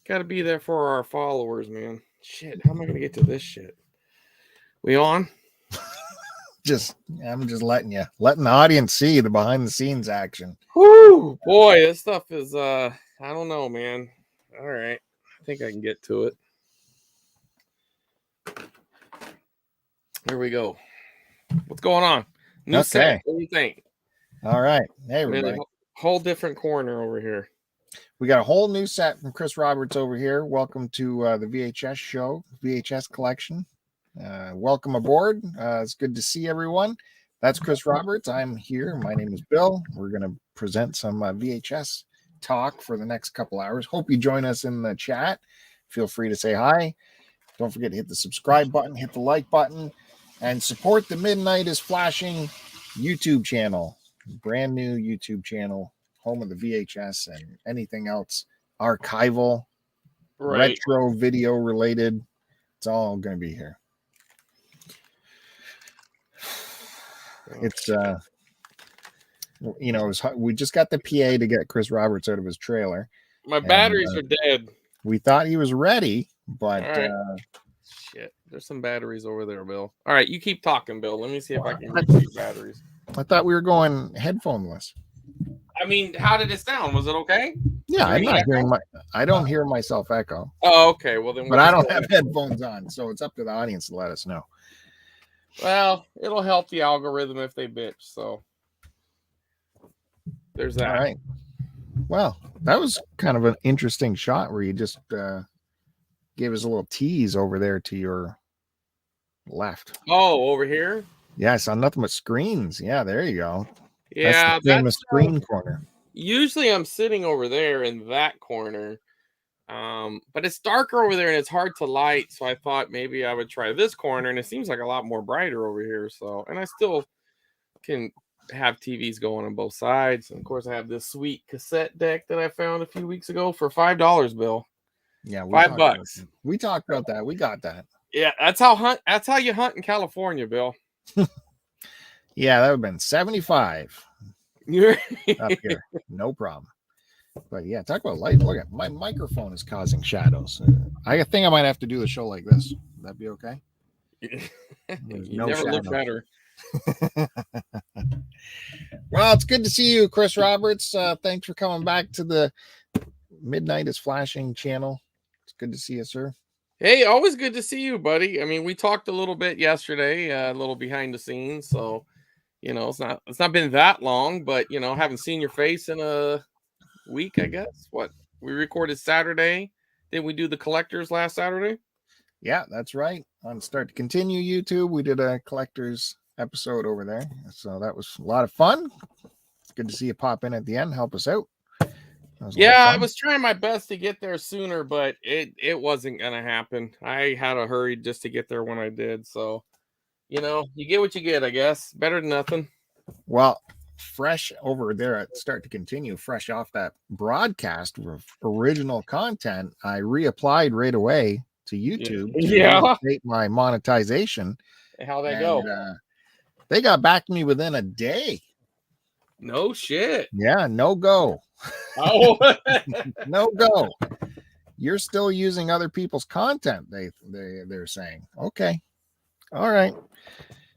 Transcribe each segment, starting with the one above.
Got to be there for our followers, man. Shit, how am I gonna get to this shit? We on? I'm just letting the audience see the behind the scenes action. Whoo, boy, this stuff is I don't know, man. All right, I think I can get to it. Here we go. What's going on? New set. What do you think? All right. Hey, everybody. Whole different corner over here. We got a whole new set from Chris Roberts over here. Welcome to the VHS show, VHS collection. Welcome aboard. It's good to see everyone. That's Chris Roberts. I'm here. My name is Bill. We're going to present some VHS talk for the next couple hours. Hope you join us in the chat. Feel free to say hi. Don't forget to hit the subscribe button, hit the like button, and support the Midnight is Flashing YouTube channel. Brand new YouTube channel, home of the VHS and anything else archival, retro video related. It's all going to be here. It's we just got the PA to get Chris Roberts out of his trailer. My batteries are dead. We thought he was ready, but shit, there's some batteries over there, Bill. All right, you keep talking, Bill. Let me see if I can reach these batteries. I thought we were going headphoneless. I mean, how did it sound? Was it okay? Yeah, I don't hear myself echo. Oh, okay. Well, then. But I don't have headphones on, so it's up to the audience to let us know. Well, it'll help the algorithm if they bitch. So there's that. All right. Well, that was kind of an interesting shot where you just gave us a little tease over there to your left. Oh, over here? Yeah, I saw nothing but screens. Yeah, there you go. Yeah, that's the famous screen corner. Usually I'm sitting over there in that corner. But it's darker over there and it's hard to light. So I thought maybe I would try this corner, and it seems like a lot more brighter over here. So, and I still can have TVs going on both sides. And of course, I have this sweet cassette deck that I found a few weeks ago for $5, Bill. Yeah, $5. We talked about that. We got that. Yeah, that's how you hunt in California, Bill. Yeah, that would have been 75 up here. No problem. But yeah, talk about light. Look at my microphone is causing shadows. I think I might have to do the show like this. Would that be okay? You never look better. Well, it's good to see you, Chris Roberts. Thanks for coming back to the Midnight is Flashing channel. It's good to see you, sir. Hey, always good to see you, buddy. I mean, we talked a little bit yesterday, a little behind the scenes. So, it's not been that long, but haven't seen your face in a week, I guess. What, we recorded Saturday? Did we do the collectors last Saturday? Yeah, that's right. On Start to Continue YouTube, we did a collectors episode over there, so that was a lot of fun. It's good to see you pop in at the end, help us out. Yeah, I was trying my best to get there sooner, but it wasn't gonna happen. I had to hurry just to get there when I did. So, you get what you get, I guess. Better than nothing. Well, fresh over there at Start to Continue, fresh off that broadcast of original content, I reapplied right away to YouTube to take my monetization. How'd that go? They got back to me within a day. No shit. Yeah, no go. Oh, no go. You're still using other people's content. They're saying, okay, all right.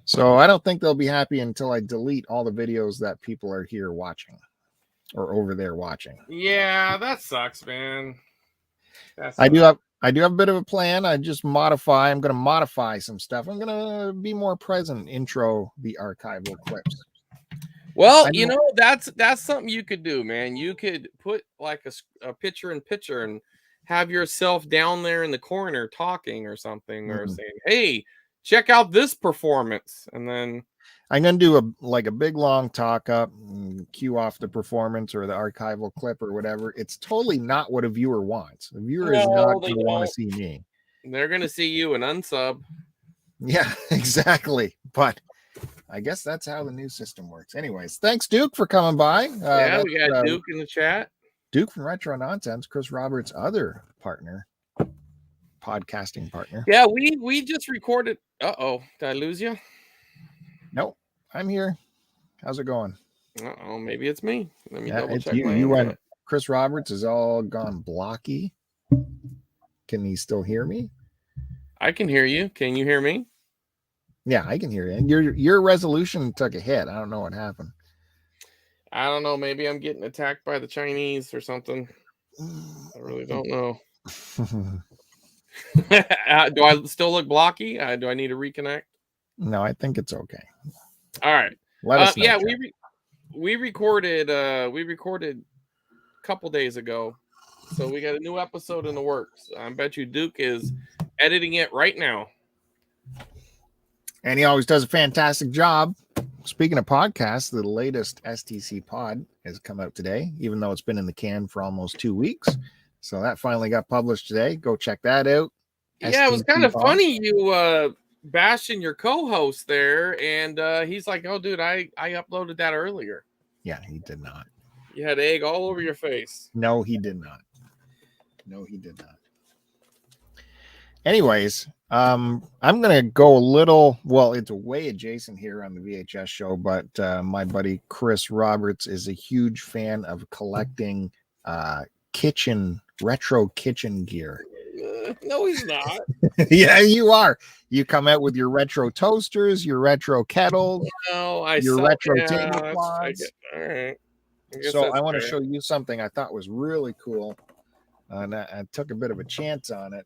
So I don't think they'll be happy until I delete all the videos that people are here watching or over there watching. Yeah, that sucks, man. I do have a bit of a plan. I'm going to modify some stuff. I'm going to be more present, intro the archival clips. Well, that's something you could do, man. You could put like a picture in picture and have yourself down there in the corner talking or something, or saying, hey, check out this performance. And then I'm going to do a big long talk up and cue off the performance or the archival clip or whatever. It's totally not what a viewer wants. A viewer is not going to want to see me. They're going to see you and unsub. Yeah, exactly. But I guess that's how the new system works. Anyways, thanks, Duke, for coming by. We got Duke in the chat. Duke from Retro Nonsense, Chris Roberts' other partner, podcasting partner. Yeah, we just recorded. Uh-oh, did I lose you? Nope, I'm here. How's it going? Uh-oh, maybe it's me. Let me double check. You went. Chris Roberts is all gone blocky. Can he still hear me? I can hear you. Can you hear me? Yeah, I can hear you. Your resolution took a hit. I don't know what happened. I don't know. Maybe I'm getting attacked by the Chinese or something. I really don't know. Do I still look blocky? Do I need to reconnect? No, I think it's okay. All right. Let us know. Yeah, we recorded a couple days ago, so we got a new episode in the works. I bet you Duke is editing it right now. And he always does a fantastic job. Speaking of podcasts, the latest STC pod has come out today, even though it's been in the can for almost 2 weeks. So that finally got published today. Go check that out. Yeah, it was kind of funny you bashing your co-host there, and he's like, "Oh, dude, I uploaded that earlier." Yeah, he did not. You had egg all over your face. No, he did not. No, he did not. Anyways, I'm gonna go a little. Well, it's way adjacent here on the VHS show, but my buddy Chris Roberts is a huge fan of collecting retro kitchen gear. No, he's not. Yeah, you are. You come out with your retro toasters, your retro kettles, your retro tablecloths. All right. So I want to show you something I thought was really cool, and I took a bit of a chance on it.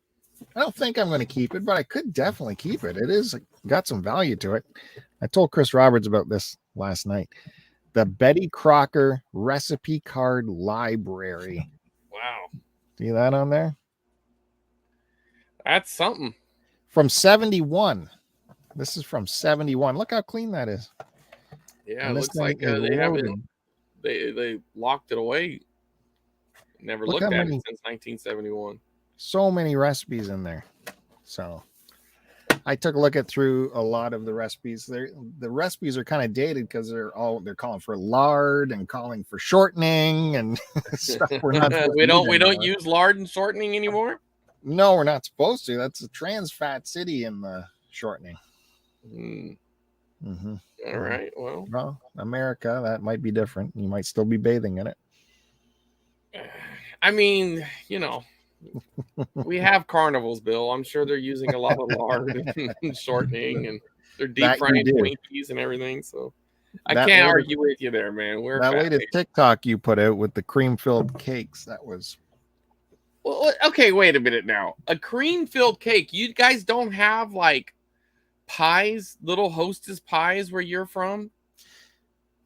I don't think I'm going to keep it, but I could definitely keep it. It is got some value to it. I told Chris Roberts about this last night. The Betty Crocker recipe card library. Wow. See that on there? That's something. From 71. This is from 71. Look how clean that is. Yeah, it looks like they locked it away. Never looked at it since 1971. So many recipes in there. So I took a look through a lot of the recipes. The recipes are kind of dated because they're calling for lard and calling for shortening and stuff. We don't use lard and shortening anymore. No, we're not supposed to. That's a trans fat city in the shortening. Mm-hmm. All right. Well, America, that might be different. You might still be bathing in it. I mean, we have carnivals, Bill. I'm sure they're using a lot of lard and shortening, and they're deep frying Twinkies and everything. So I can't argue with you there, man. That latest TikTok you put out with the cream-filled cakes, that was... Well, okay, wait a minute now. A cream-filled cake. You guys don't have, like, pies, little Hostess pies where you're from?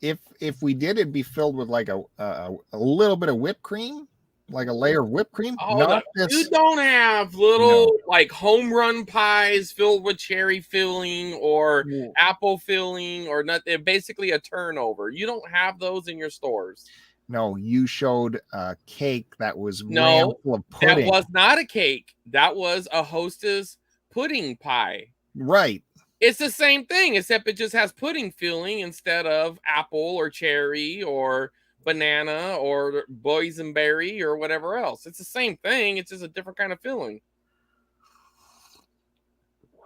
If we did, it'd be filled with, like, a little bit of whipped cream. Like a layer of whipped cream? Oh, you don't have little like home run pies filled with cherry filling or apple filling or nothing. Basically a turnover. You don't have those in your stores. No, you showed a cake that was full of pudding. That was not a cake. That was a Hostess pudding pie. Right. It's the same thing, except it just has pudding filling instead of apple or cherry or banana or boysenberry or whatever else. It's the same thing. It's just a different kind of filling.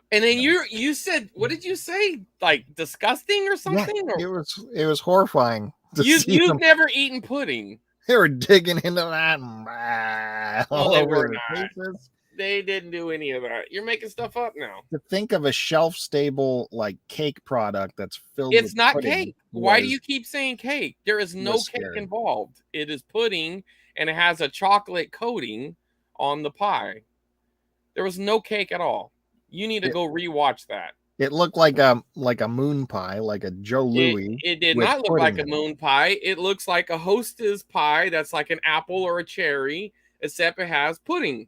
And then you said, what did you say? Like disgusting or something? Yeah, it was horrifying. You've never eaten pudding. They were digging into that all over their faces. They didn't do any of that. You're making stuff up now. To think of a shelf-stable like cake product that's filled with not cake. Why do you keep saying cake? There is no cake involved. It is pudding, and it has a chocolate coating on the pie. There was no cake at all. You need to go rewatch that. It looked like a moon pie, like a Joe Louis. It did not look like a moon pie. It looks like a Hostess pie that's like an apple or a cherry, except it has pudding.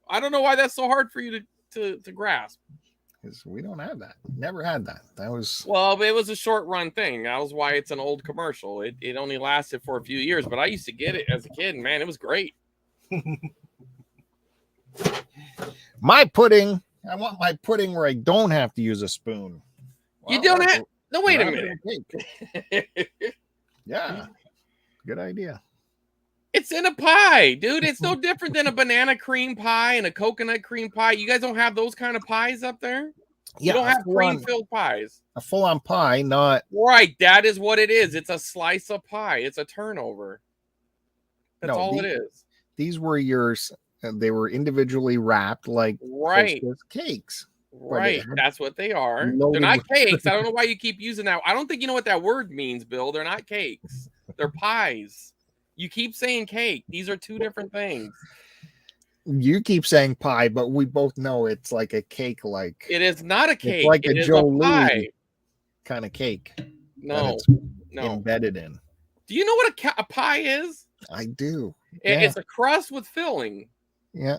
I don't know why that's so hard for you to grasp. Because we don't have that. Never had that. That was... Well, it was a short run thing. That was why it's an old commercial. It only lasted for a few years, but I used to get it as a kid, and man, it was great. My pudding. I want my pudding where I don't have to use a spoon. Well, you don't have... No, wait a minute. Yeah. Good idea. It's in a pie, dude. It's no different than a banana cream pie and a coconut cream pie. You guys don't have those kind of pies up there? You don't have cream-filled pies. A full-on pie, not... Right, that is what it is. It's a slice of pie. It's a turnover. That's all it is. These were your they were individually wrapped like Right. Hostess cakes. Right. That's what they are. They're loaded not with cakes. I don't know why you keep using that. I don't think you know what that word means, Bill. They're not cakes. They're pies. You keep saying cake. These are two different things. You keep saying pie, but we both know it's like a cake. Like It is not a cake. it's like It a is Joe a pie. Louis kind of cake that No. it's No. embedded in. Do you know what a pie is? I do. It's a crust with filling. Yeah.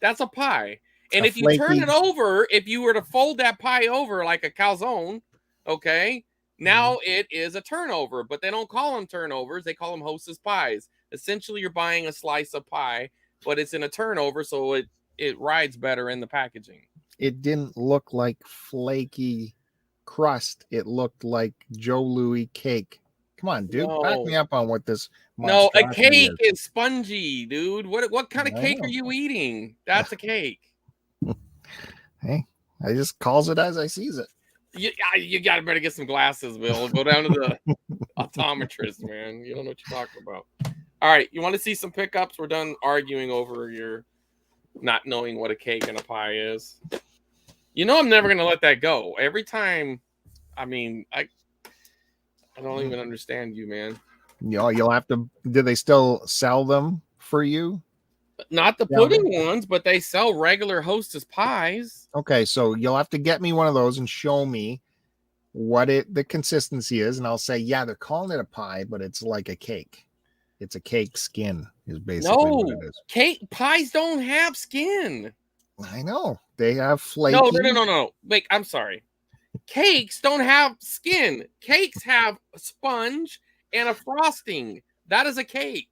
That's a pie. And A if you turn flaky- it over, if you were to fold that pie over like a calzone, okay, now it is a turnover. But they don't call them turnovers. They call them Hostess pies. Essentially, you're buying a slice of pie, but it's in a turnover, so it rides better in the packaging. It didn't look like flaky crust. It looked like Joe Louis cake. Come on, dude. Back me up on what this No, a monstrosity cake is spongy, dude. What kind of I cake know. are you eating? That's a cake. Hey, I just calls it as I sees it. You got to better get some glasses, Bill. Go down to the optometrist, man. You don't know what you're talking about. All right, you want to see some pickups? We're done arguing over your not knowing what a cake and a pie is. You know I'm never going to let that go. Every time, I mean, I don't even understand you, man. You'll have to. Do they still sell them for you? Not the pudding ones, but they sell regular Hostess pies. Okay, so you'll have to get me one of those and show me what the consistency is, and I'll say, yeah, they're calling it a pie, but it's like a cake. It's a cake skin, is basically what it is. Cake pies don't have skin. I know they have flaky. No. Wait, I'm sorry. Cakes don't have skin. Cakes have a sponge and a frosting. That is a cake.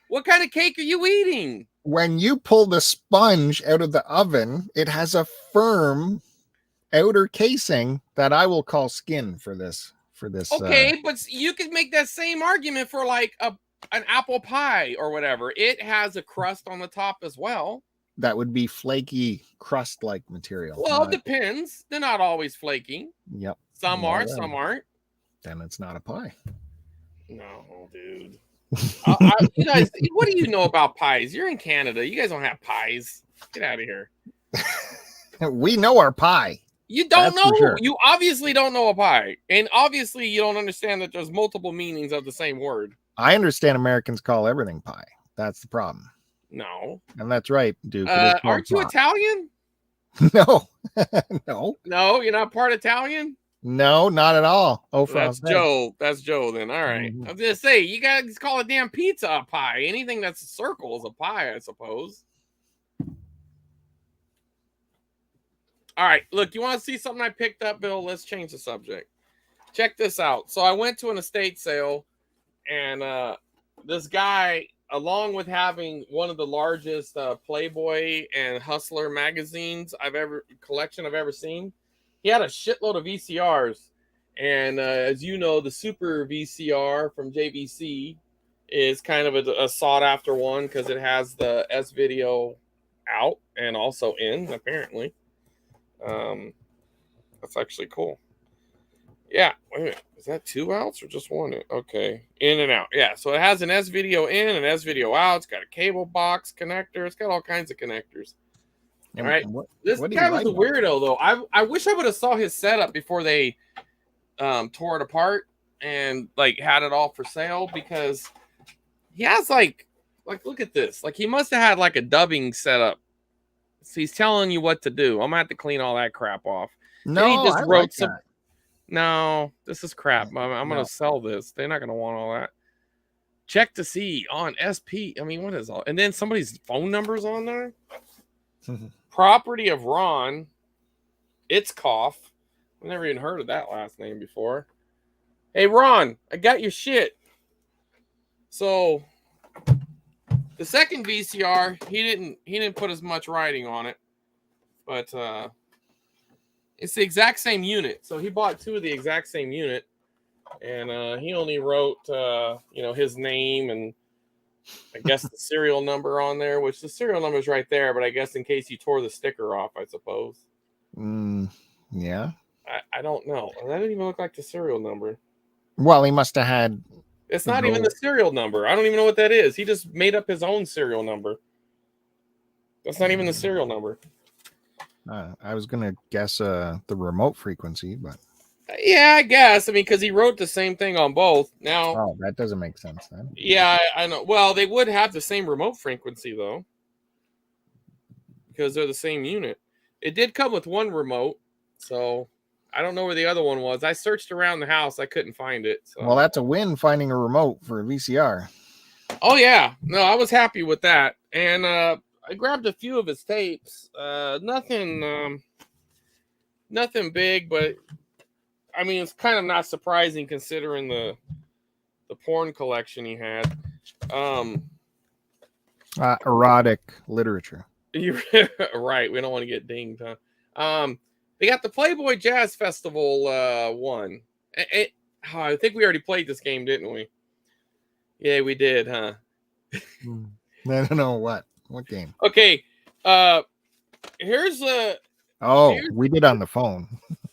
What kind of cake are you eating? When you pull the sponge out of the oven, it has a firm outer casing that I will call skin for this. Okay, but you could make that same argument for like an apple pie or whatever. It has a crust on the top as well. That would be flaky crust-like material. Well, it depends. They're not always flaky. Yep. Some are, some aren't. Then it's not a pie. No, dude. You guys, what do you know about pies? You're in Canada. You guys don't have pies. Get out of here. We know our pie. You don't know. Sure. You obviously don't know a pie. And obviously you don't understand that there's multiple meanings of the same word. I understand Americans call everything pie. That's the problem. No. And that's right, Duke. Aren't you Italian? No. No, you're not part Italian? No, not at all. Oh, that's Joe. That's Joe then. All right. I was gonna say, you guys call a damn pizza a pie. Anything that's a circle is a pie, I suppose. All right, look, you want to see something I picked up, Bill? Let's change the subject. Check this out. So I went to an estate sale, and this guy, along with having one of the largest Playboy and Hustler magazines collection I've ever seen, he had a shitload of VCRs. And as you know, the Super VCR from JVC is kind of a sought-after one because it has the S-Video out and also in, apparently. That's actually cool. Yeah, wait a minute. Is that 2 outs or just 1? Okay, in and out. Yeah, so it has an S-Video in and S-Video out. It's got a cable box connector. It's got all kinds of connectors. All right. This guy was a weirdo, though. I wish I would have saw his setup before they tore it apart and like had it all for sale, because he has like look at this. Like he must have had like a dubbing setup. So he's telling you what to do. I'm gonna have to clean all that crap off. No, he just wrote some. No, this is crap. I'm gonna sell this. They're not gonna want all that. Check to see on SP. I mean, what is all? And then somebody's phone number's on there. Property of Ron. It's Cough. I've never even heard of that last name before. Hey Ron, I got your shit. So the second VCR, he didn't put as much writing on it, but it's the exact same unit. So he bought 2 of the exact same unit, and he only wrote his name and I guess the serial number on there, which the serial number is right there, but I guess in case you tore the sticker off, I suppose. Yeah. I don't know. That didn't even look like the serial number. Well, he must have had. It's not even the serial number. I don't even know what that is. He just made up his own serial number. That's not even the serial number. I was gonna guess the remote frequency, but Yeah, I guess. I mean, because he wrote the same thing on both. Now, oh, that doesn't make sense then. yeah, I know. Well, they would have the same remote frequency though, because they're the same unit. It did come with one remote, so I don't know where the other one was. I searched around the house, I couldn't find it. So. Well, that's a win finding a remote for VCR. Oh yeah, no, I was happy with that, and I grabbed a few of his tapes. Nothing big, but I mean, it's kind of not surprising considering the porn collection he had. Erotic literature. You're right. We don't want to get dinged, huh? They got the Playboy Jazz Festival one. I think we already played this game, didn't we? Yeah, we did, huh? I don't know what game. Okay. Here's a. We did on the phone.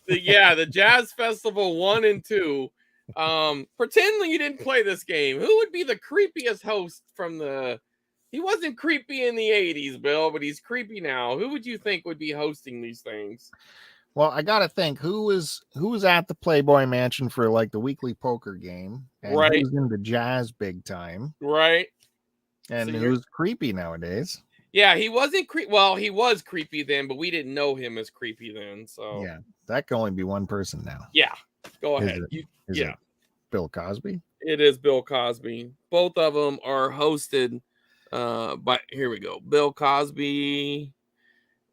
The Jazz Festival 1 and 2. Pretend you didn't play this game. Who would be the creepiest host from the? He wasn't creepy in the 80s, Bill, but he's creepy now. Who would you think would be hosting these things? Well, I gotta think who was at the Playboy Mansion for like the weekly poker game, and right? Who's into jazz big time, right? And so who's creepy nowadays? Yeah, he wasn't creepy. Well, he was creepy then, but we didn't know him as creepy then. So yeah, that can only be one person now. Yeah, go ahead. Is it Bill Cosby? It is Bill Cosby. Both of them are hosted by. Here we go, Bill Cosby,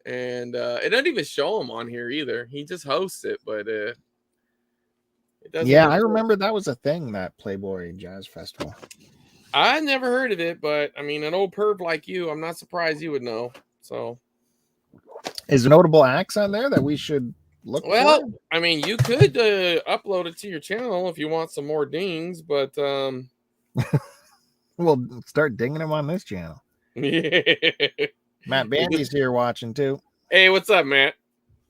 and it doesn't even show him on here either. He just hosts it, but it doesn't. Yeah, I remember that was a thing, that Playboy Jazz Festival. I never heard of it, but I mean, an old perv like you, I'm not surprised you would know. So, is notable acts on there that we should look for? For? I mean, you could upload it to your channel if you want some more dings, but we'll start dinging them on this channel. Matt Bandy's here watching too. Hey, what's up, Matt?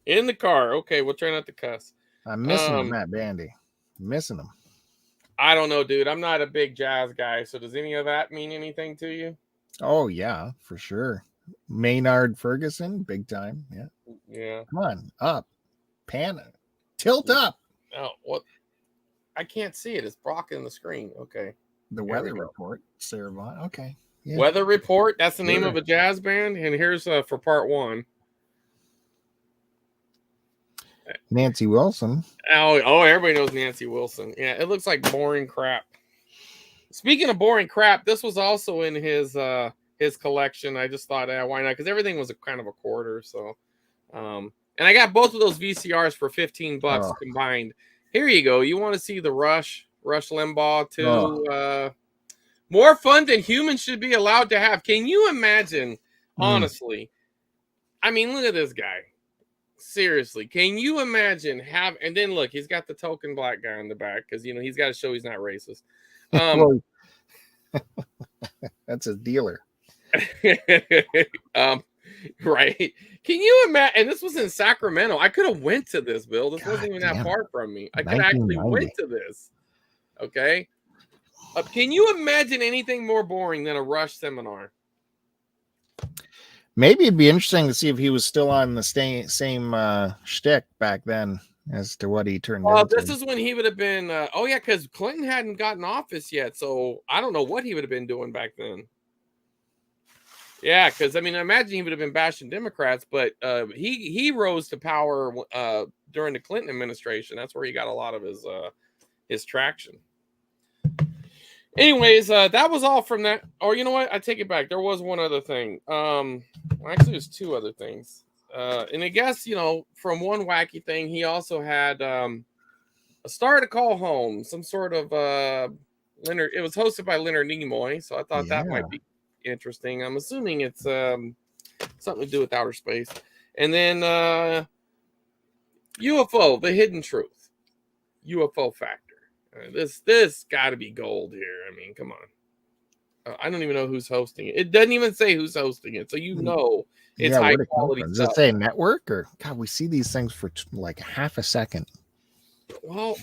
In the car. Okay, we'll try not to cuss. I'm missing Matt Bandy. I'm missing him. I don't know, dude. I'm not a big jazz guy, so does any of that mean anything to you? Oh yeah, for sure. Maynard Ferguson, big time. Yeah. Yeah. Come on, up, pan, tilt up. Oh, what? I can't see it. It's blocking the screen. Okay. The weather report, Sarah Vaughn. Okay. Yeah. Weather report. That's the name of a jazz band. And here's for part 1. Nancy Wilson. Oh, everybody knows Nancy Wilson. Yeah, it looks like boring crap. Speaking of boring crap, this was also in his collection. I just thought, why not? Because everything was a kind of a quarter. So, and I got both of those VCRs for $15 combined. Here you go. You want to see the Rush Limbaugh too? More fun than humans should be allowed to have. Can you imagine? Honestly, I mean, look at this guy. Seriously, can you imagine and then look, he's got the token black guy in the back because he's got to show he's not racist. That's a dealer. Right. Can you imagine? And this was in Sacramento. I could have went to this, Bill. This wasn't even that far from me. I could actually went to this. Okay. Can you imagine anything more boring than a Rush seminar? Maybe it'd be interesting to see if he was still on the same shtick back then as to what he turned into. This is when he would have been. Because Clinton hadn't gotten office yet, so I don't know what he would have been doing back then. Yeah, because I mean, I imagine he would have been bashing Democrats, but he rose to power during the Clinton administration. That's where he got a lot of his traction. Anyways, that was all from that. Or you know what? I take it back. There was one other thing. Actually, there's 2 other things. And I guess, from one wacky thing, he also had a Star to Call Home, some sort of Leonard. It was hosted by Leonard Nimoy, so I thought that might be interesting. I'm assuming it's something to do with outer space. And then UFO, The Hidden Truth, UFO Factor. This got to be gold here. I mean, come on. I don't even know who's hosting it. It doesn't even say who's hosting it, so it's high quality. Does it say network or God? We see these things for like half a second. Well,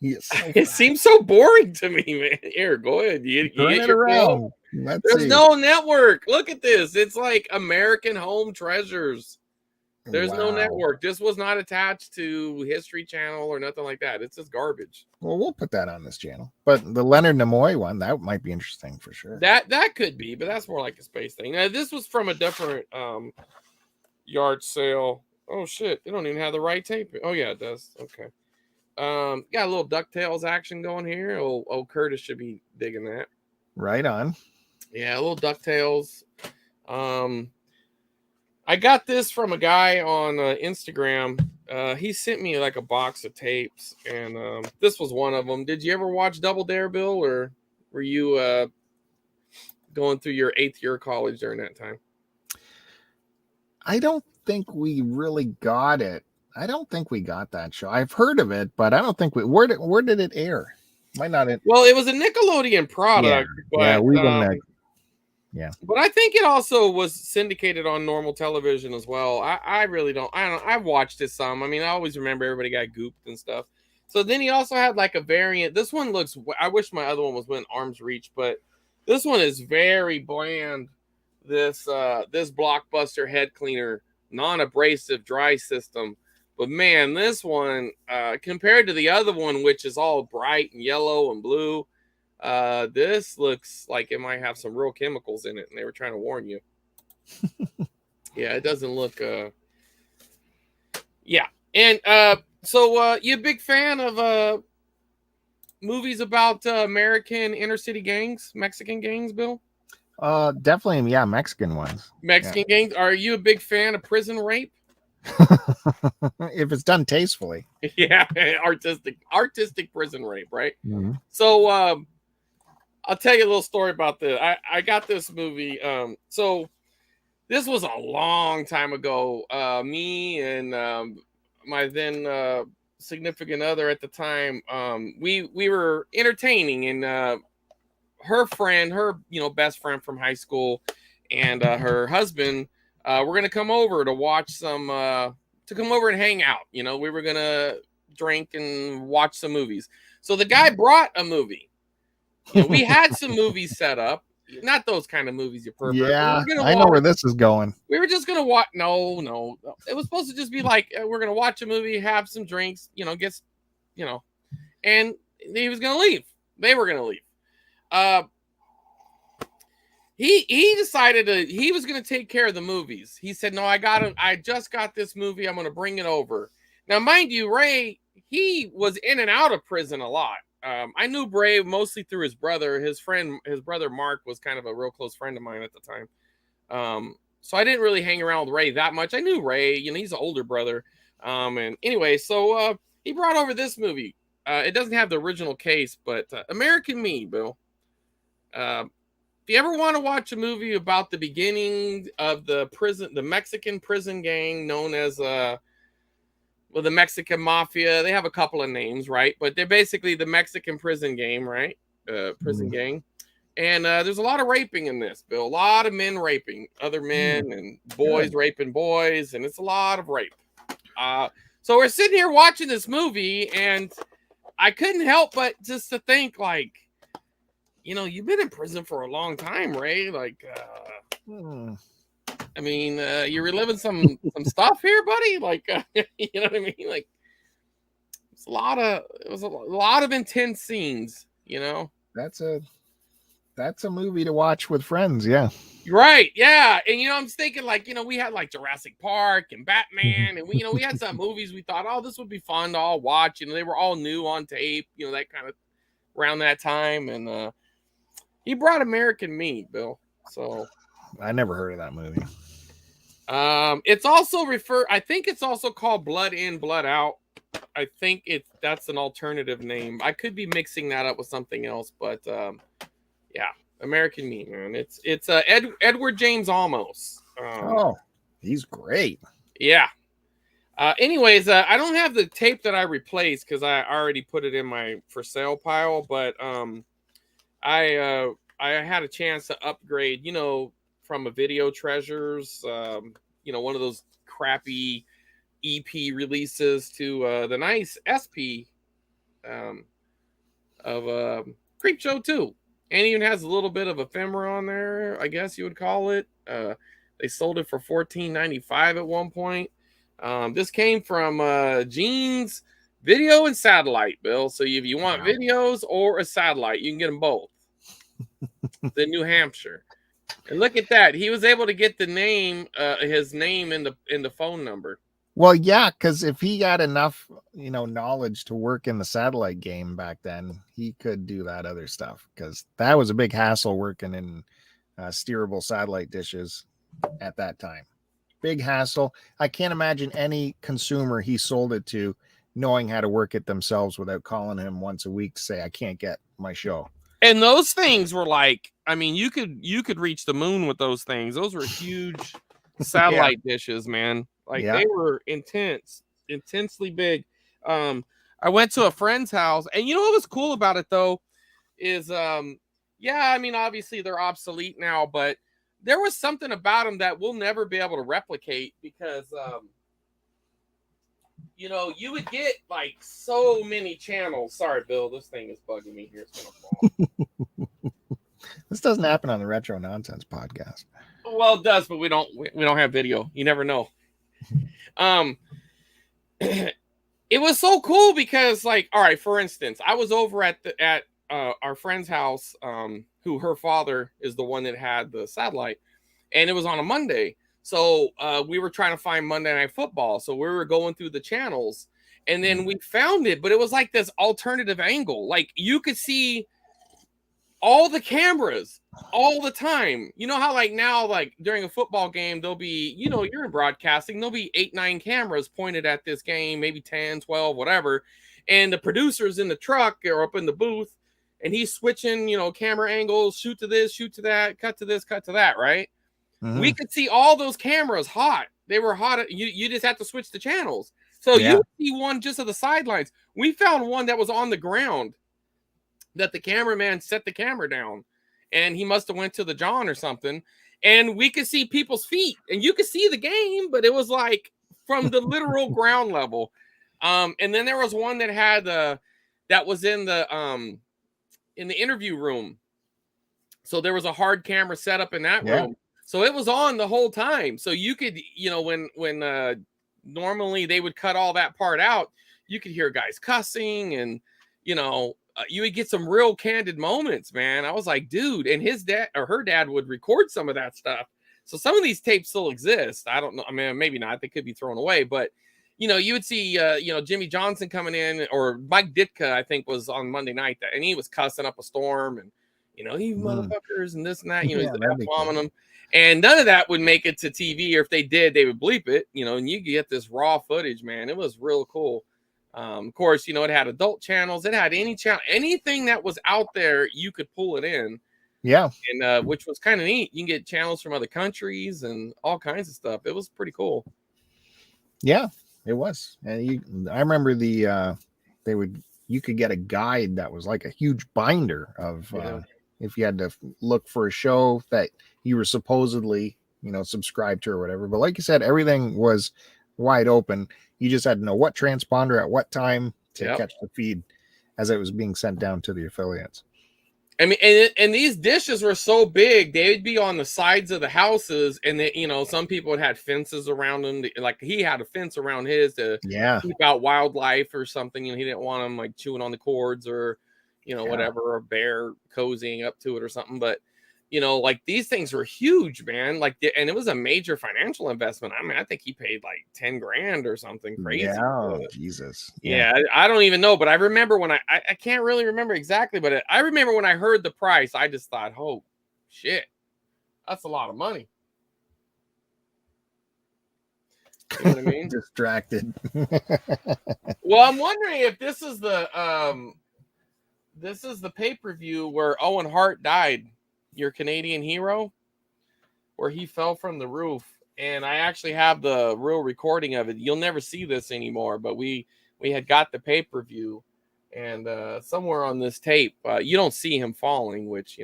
So it seems so boring to me, man. Here, go ahead. You turn get it your fill. around. Let's There's see. no network. Look at this. It's like American Home Treasures. There's no Wow. network. This was not attached to History Channel or nothing like that. It's just garbage. Well, we'll put that on this channel. But the Leonard Nimoy one, that might be interesting for sure. That could be, but that's more like a space thing. Now, this was from a different yard sale. Oh shit, they don't even have the right tape. Oh yeah, it does. Okay. Got a little DuckTales action going here. Oh, Curtis should be digging that. Right on. Yeah, a little DuckTales. I got this from a guy on Instagram. He sent me like a box of tapes, and this was one of them. Did you ever watch Double Dare, Bill, or were you going through your 8th year of college during that time? I don't think we really got it. I don't think we got that show. I've heard of it, but I don't think we. Where did it air? Might not. Well, it was a Nickelodeon product, but we didn't. Yeah, but I think it also was syndicated on normal television as well. I really don't. I've watched it some. I mean, I always remember everybody got gooped and stuff. So then he also had like a variant. This one looks. I wish my other one was within arm's reach, but this one is very bland. This Blockbuster head cleaner, non-abrasive dry system. But man, this one compared to the other one, which is all bright and yellow and blue. This looks like it might have some real chemicals in it, and they were trying to warn you. Yeah, it doesn't look yeah. And so you a big fan of movies about American inner city gangs, Mexican gangs, Bill? Definitely, yeah, Mexican ones. Mexican gangs. Are you a big fan of prison rape? If it's done tastefully. Yeah, artistic prison rape, right? Mm-hmm. So I'll tell you a little story about this. I got this movie. So this was a long time ago. Me and my then significant other at the time, we were entertaining, and her friend, her best friend from high school, and her husband were gonna come over to watch some to come over and hang out. We were gonna drink and watch some movies. So the guy brought a movie. We had some movies set up, not those kind of movies, you pervert. Yeah, I know where this is going. We were just gonna watch. No, it was supposed to just be like we're gonna watch a movie, have some drinks, and he was gonna leave. They were gonna leave. He decided he was gonna take care of the movies. He said, "No, I just got this movie. I'm gonna bring it over." Now, mind you, Ray, he was in and out of prison a lot. I knew Bray mostly through his brother. His brother Mark was kind of a real close friend of mine at the time. So I didn't really hang around with Ray that much. I knew Ray, he's an older brother. And anyway, so he brought over this movie. It doesn't have the original case, but American Me, Bill. If you ever want to watch a movie about the beginning of the Mexican prison gang known as the Mexican Mafia, they have a couple of names, right? But they're basically the Mexican prison game, right? Prison gang. And there's a lot of raping in this, Bill. A lot of men raping other men and boys raping boys, and it's a lot of rape. So we're sitting here watching this movie, and I couldn't help but just to think, like, you've been in prison for a long time, Ray. Like, I mean, you're reliving some stuff here, buddy. Like, you know what I mean? Like, it was a lot of intense scenes. That's a movie to watch with friends. Yeah. Right. Yeah. And I'm thinking, like, we had like Jurassic Park and Batman, and we had some movies we thought, oh, this would be fun to all watch. They were all new on tape. That kind of around that time, and he brought American Me, Bill. So I never heard of that movie. It's also I think it's also called Blood In, Blood Out. I think that's an alternative name. I could be mixing that up with something else, but yeah, American Me, man. It's Edward James Olmos. He's great. Yeah. Anyways, I don't have the tape that I replaced because I already put it in my for sale pile, but I had a chance to upgrade, from a Video Treasures, one of those crappy EP releases to the nice SP of Creepshow 2. And even has a little bit of ephemera on there, I guess you would call it. They sold it for $14.95 at one point. This came from Gene's Video and Satellite, Bill. So if you want videos or a satellite, you can get them both. The New Hampshire. And look at that. He was able to get the name, his name in the phone number. Well, yeah, because if he had enough, knowledge to work in the satellite game back then, he could do that other stuff. Because that was a big hassle working in steerable satellite dishes at that time. Big hassle. I can't imagine any consumer he sold it to knowing how to work it themselves without calling him once a week to say, I can't get my show. And those things were like, I mean, you could reach the moon with those things. Those were huge satellite dishes, man. Like they were intensely big. I went to a friend's house, and you know what was cool about it though is I mean, obviously they're obsolete now, but there was something about them that we'll never be able to replicate because you would get like so many channels. Sorry, Bill, this thing is bugging me here. It's gonna fall. This doesn't happen on the Retro Nonsense podcast. Well, it does, but we don't have video. You never know. It was so cool because, like, all right, for instance, I was over at our friend's house, who her father is the one that had the satellite, and it was on a Monday. So we were trying to find Monday Night Football. So we were going through the channels, and then we found it, but it was like this alternative angle. Like you could see all the cameras all the time. You know how like now, like during a football game, there'll be, you're in broadcasting, there'll be 8-9 cameras pointed at this game, maybe 10, 12, whatever. And the producer's in the truck or up in the booth, and he's switching, camera angles, shoot to this, shoot to that, cut to this, cut to that, right? Mm-hmm. We could see all those cameras hot. They were hot. You just have to switch the channels. So you see one just of the sidelines. We found one that was on the ground that the cameraman set the camera down, and he must have went to the John or something, and we could see people's feet, and you could see the game, but it was like from the literal ground level. And then there was one that had that was in the interview room. So there was a hard camera set up in that room. So it was on the whole time. So you could, when normally they would cut all that part out, you could hear guys cussing and, you would get some real candid moments, man. I was like, dude, and his dad or her dad would record some of that stuff. So some of these tapes still exist. I don't know. I mean, maybe not. They could be thrown away, but you would see, Jimmy Johnson coming in, or Mike Ditka, I think, was on Monday night, and he was cussing up a storm, and you motherfuckers and this and that, he's bombing them, and none of that would make it to TV, or if they did, they would bleep it, and you get this raw footage, man. It was real cool. Of course, it had adult channels. It had any channel, anything that was out there, you could pull it in. Yeah. And which was kind of neat. You can get channels from other countries and all kinds of stuff. It was pretty cool. Yeah, it was. And I remember you could get a guide that was like a huge binder of if you had to look for a show that you were supposedly, subscribed to or whatever. But like you said, everything was wide open. You just had to know what transponder at what time to catch the feed as it was being sent down to the affiliates. I mean, and these dishes were so big, they would be on the sides of the houses, and they, some people had fences around them. Like he had a fence around his to keep out wildlife or something. He didn't want them like chewing on the cords or, whatever, or a bear cozying up to it or something. But like these things were huge, man. Like, and it was a major financial investment. I mean, I think he paid like $10,000 or something crazy. Yeah, Jesus. Yeah, I don't even know, but I remember when I can't really remember exactly, but I remember when I heard the price, I just thought, oh shit, that's a lot of money. You know what I mean? Distracted. Well, I'm wondering if this is the pay-per-view where Owen Hart died, your Canadian hero, where he fell from the roof. And I actually have the real recording of it. You'll never see this anymore, but we had got the pay-per-view, and somewhere on this tape, you don't see him falling, which,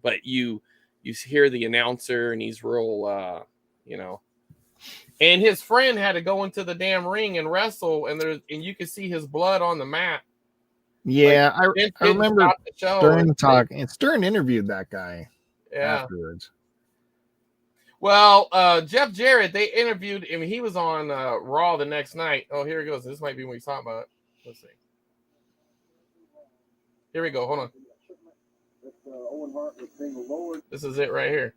but you hear the announcer, and he's real, And his friend had to go into the damn ring and wrestle, and you could see his blood on the mat. Yeah, Vince I didn't remember stop the show. Stern talking. Stern interviewed that guy afterwards. Well, Jeff Jarrett, they interviewed him. He was on Raw the next night. Oh, here he goes. This might be what he's talking about. Let's see. Here we go. Hold on. This is it right here.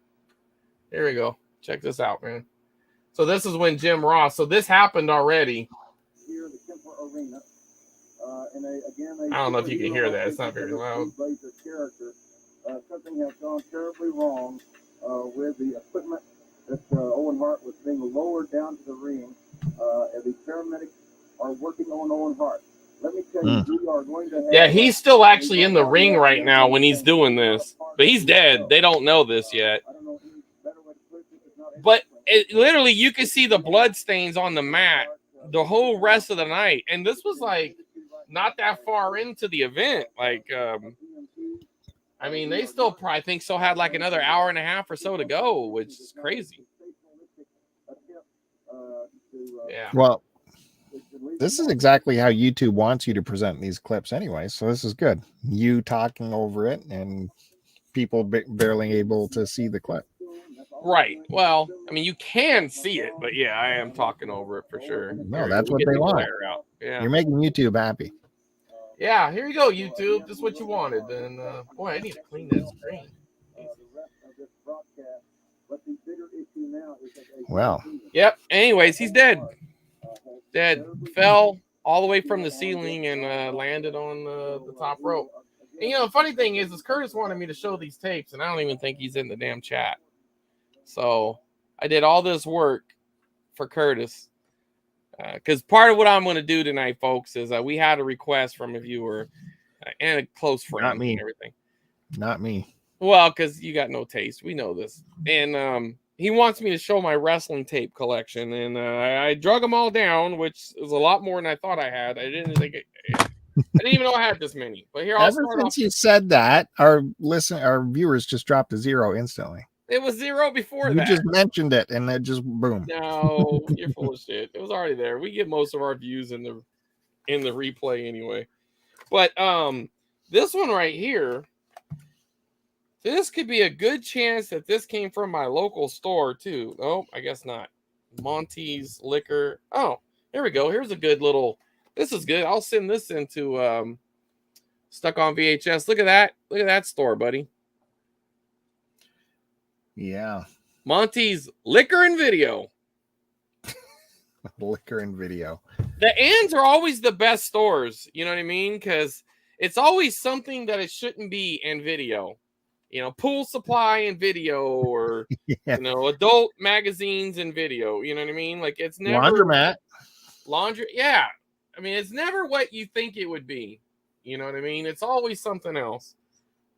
Here we go. Check this out, man. So this is when Jim Ross. So this happened already. I don't know if you can hear that. It's not very loud. Something has gone terribly wrong with the equipment that Owen Hart was being lowered down to the ring. And the paramedics are working on Owen Hart. Let me tell you, we are going to have... Yeah, he's still actually in the ring right now when he's doing this. But he's dead. They don't know this yet. But literally, you can see the blood stains on the mat the whole rest of the night. And this was like not that far into the event. Like, I mean, they still probably think so had like another hour and a half or so to go, which is crazy. Yeah. Well, this is exactly how YouTube wants you to present these clips anyway. So this is good. You talking over it and people barely able to see the clip. Right. Well, I mean, you can see it, but yeah, I am talking over it for sure. No, that's what they want. Yeah. You're making YouTube happy. Yeah, here you go, YouTube. This is what you wanted. And boy, I need to clean that screen. Well. Yep. Anyways, he's dead. Dead. Fell all the way from the ceiling and landed on the top rope. And the funny thing is Curtis wanted me to show these tapes, and I don't even think he's in the damn chat. So I did all this work for Curtis. Because part of what I'm going to do tonight, folks, is we had a request from a viewer and a close friend. Not me. And everything. Not me. Well, because you got no taste. We know this. And he wants me to show my wrestling tape collection. And I drug them all down, which is a lot more than I thought I had. I didn't even know I had this many. But here, Ever since you said that, our viewers just dropped to 0 instantly. It was 0 before that. You just mentioned it, and it just boom. No, you're full of shit. It was already there. We get most of our views in the replay anyway. But this one right here, this could be a good chance that this came from my local store too. Oh, I guess not. Monty's Liquor. Oh, here we go. Here's a good little. This is good. I'll send this into Stuck on VHS. Look at that. Look at that store, buddy. Yeah. Monty's Liquor and Video. Liquor and Video. The ands are always the best stores. You know what I mean? Because it's always something that it shouldn't be in video. Pool supply and video, or, adult magazines and video. You know what I mean? Like, it's never... Laundry. Yeah. I mean, it's never what you think it would be. You know what I mean? It's always something else.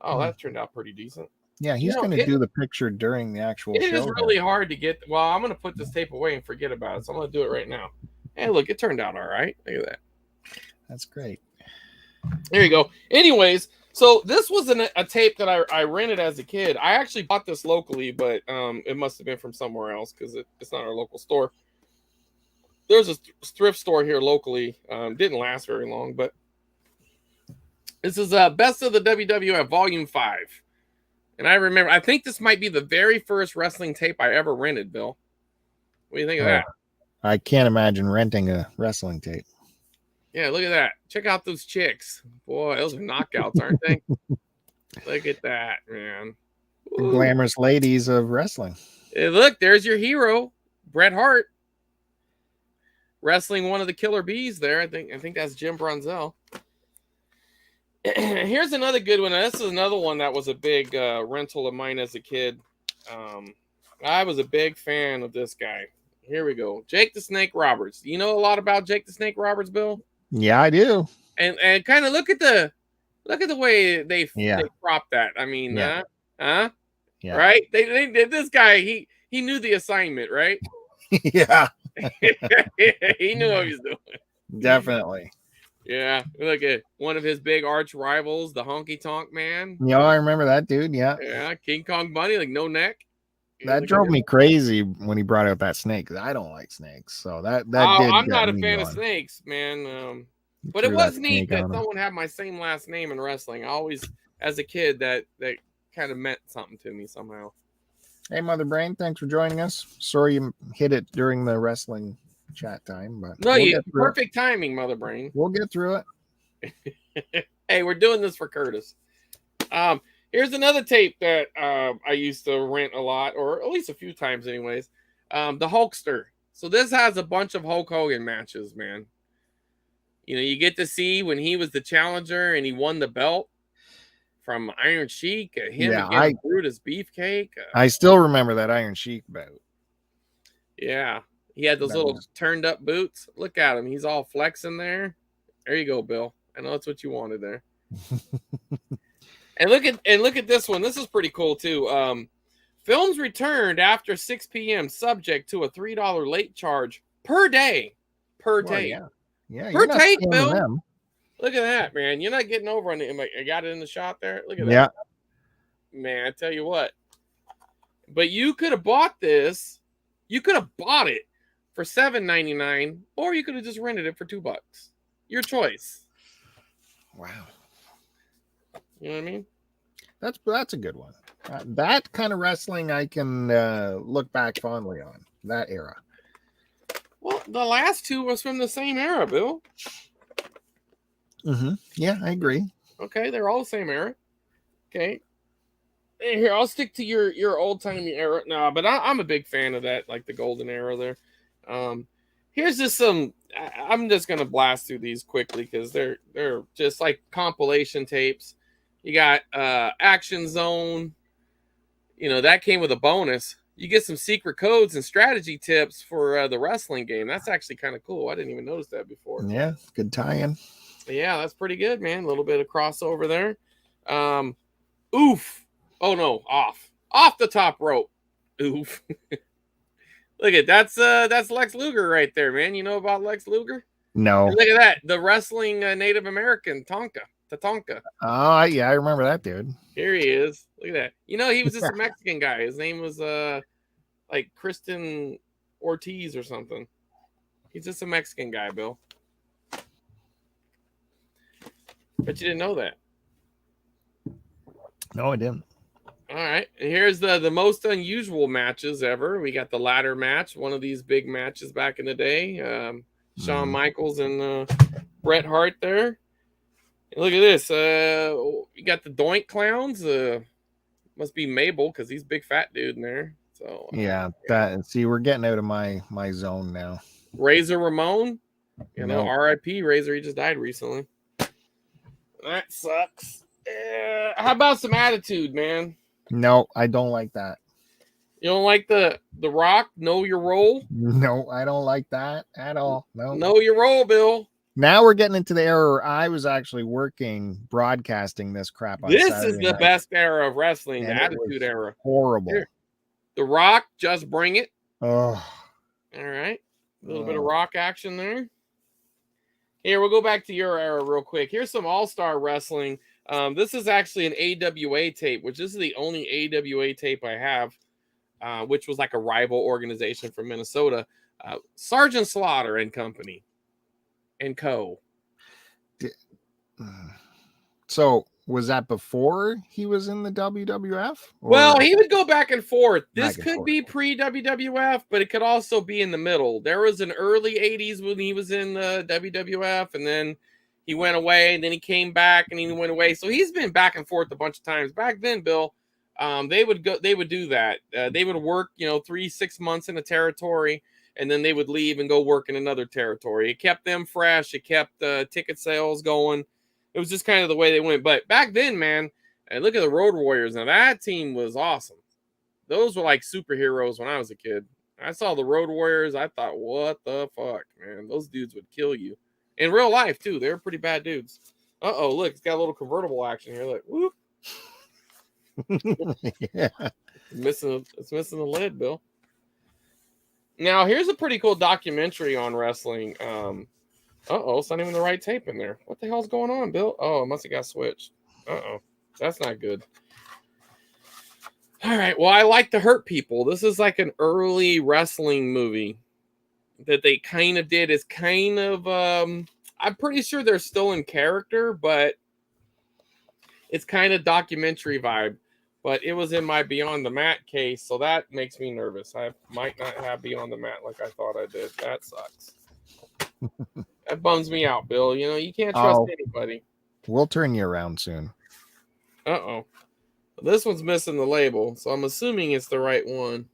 Oh, that turned out pretty decent. Yeah, he's going to do the picture during the actual show. It is really hard to get. Well, I'm going to put this tape away and forget about it. So I'm going to do it right now. Hey, look, it turned out all right. Look at that. That's great. There you go. Anyways, so this was a tape that I rented as a kid. I actually bought this locally, but it must have been from somewhere else because it's not our local store. There's a thrift store here locally. Didn't last very long, but this is Best of the WWF Volume 5. And I think this might be the very first wrestling tape I ever rented, Bill. What do you think of that? I can't imagine renting a wrestling tape. Yeah, look at that. Check out those chicks. Boy, those are knockouts, aren't they? Look at that, man. The glamorous ladies of wrestling. Hey, look, there's your hero, Bret Hart. Wrestling one of the Killer Bees there. I think that's Jim Brunzell. Here's another good one. This is another one that was a big rental of mine as a kid. I was a big fan of this guy. Here we go. Jake the Snake Roberts. Do you know a lot about Jake the Snake Roberts, Bill? Yeah, I do. And kind of look at the way they cropped that. I mean, Yeah. Right? They did this guy. He knew the assignment, right? Yeah. He knew what he was doing. Definitely. Yeah, look at one of his big arch rivals, the Honky Tonk Man. Yeah, I remember that dude. Yeah. Yeah, King Kong Bunny, like no neck. That drove me crazy when he brought out that snake, 'cause I don't like snakes. So that Oh, did I'm get not a me fan going. of snakes, man. He But it threw that was neat snake that on him. someone had my same last name in wrestling. I always, as a kid, that kind of meant something to me somehow. Hey, Mother Brain, thanks for joining us. Sorry you hit it during the wrestling chat time, but No, we'll you get through perfect timing, Mother Brain. it. We'll get through it. Hey, we're doing this for Curtis. Here's another tape that I used to rent a lot, or at least a few times, anyways. The Hulkster. So this has a bunch of Hulk Hogan matches, man. You know, you get to see when he was the challenger and he won the belt from Iron Sheik. Him against Brutus Beefcake. I still remember that Iron Sheik bout. Yeah, he had those little turned up boots. Look at him; he's all flexing there. There you go, Bill. I know that's what you wanted there. And look at this one. This is pretty cool too. Films returned after 6 p.m. subject to a $3 late charge per day. Per tape. Yeah, per tape, Bill. Them. Look at that, man. You're not getting over on it. I got it in the shot there. Look at that. Yeah. Man, I tell you what. But you could have bought this. You could have bought it for $7.99, or you could have just rented it for $2. Your choice. Wow. You know what I mean? That's a good one. That kind of wrestling I can look back fondly on. That era. Well, the last two was from the same era, Bill. Mm-hmm. Yeah, I agree. Okay, they're all the same era. Okay. Here, I'll stick to your old-timey era. No, but I'm a big fan of that, like the golden era there. Here's just some. I'm just gonna blast through these quickly because they're just like compilation tapes. You got Action Zone. You know, that came with a bonus. You get some secret codes and strategy tips for the wrestling game. That's actually kind of cool. I didn't even notice that before. Yeah, good tie-in. Yeah, that's pretty good, man. A little bit of crossover there. Oof. Oh no, off the top rope. Oof. Look at that's Lex Luger right there, man. You know about Lex Luger? No. And look at that, the wrestling Native American Tatanka. Oh yeah, I remember that dude. Here he is. Look at that. You know, he was just a Mexican guy. His name was like Kristen Ortiz or something. He's just a Mexican guy, Bill. But you didn't know that. No, I didn't. All right. And here's the most unusual matches ever. We got the ladder match, one of these big matches back in the day. Shawn Michaels and Bret Hart there. And look at this. You got the Doink Clowns. Must be Mabel because he's a big fat dude in there. So yeah, that. See, we're getting out of my zone now. Razor Ramon. You know, R.I.P. Razor. He just died recently. That sucks. How about some attitude, man? No, I don't like that. You don't like the Rock? Know your role? No, I don't like that at all. No. Know your role, Bill. Now we're getting into the era where I was actually broadcasting this crap on This Saturday is the night. best era of wrestling, And the Attitude Era. Horrible. Here. The Rock, just bring it. Oh. All right. A little bit of Rock action there. Here, we'll go back to your era real quick. Here's some All-Star Wrestling. This is actually an AWA tape, which this is the only AWA tape I have, which was like a rival organization from Minnesota. Sergeant Slaughter and Company and Co. So was that before he was in the WWF? Well, he would go back and forth. This could be pre-WWF, but it could also be in the middle. There was an early 80s when he was in the WWF, and then he went away, and then he came back, and he went away. So he's been back and forth a bunch of times. Back then, Bill, they would do that. They would work, 3-6 months in a territory, and then they would leave and go work in another territory. It kept them fresh. It kept ticket sales going. It was just kind of the way they went. But back then, man, and look at the Road Warriors. Now, that team was awesome. Those were like superheroes when I was a kid. I saw the Road Warriors. I thought, what the fuck, man? Those dudes would kill you. In real life, too. They were pretty bad dudes. Uh-oh, look. It's got a little convertible action here. Look, whoop. Yeah. It's missing the lid, Bill. Now, here's a pretty cool documentary on wrestling. It's not even the right tape in there. What the hell's going on, Bill? Oh, it must have got switched. That's not good. All right. Well, I like to hurt people. This is like an early wrestling movie that they kind of did. Is kind of I'm pretty sure they're still in character, but it's kind of documentary vibe. But it was in my Beyond the Mat case, so that makes me nervous. I might not have Beyond the Mat like I thought I did. That sucks. That bums me out, Bill. You know, you can't trust anybody. We'll turn you around soon. Uh-oh. This one's missing the label, so I'm assuming it's the right one.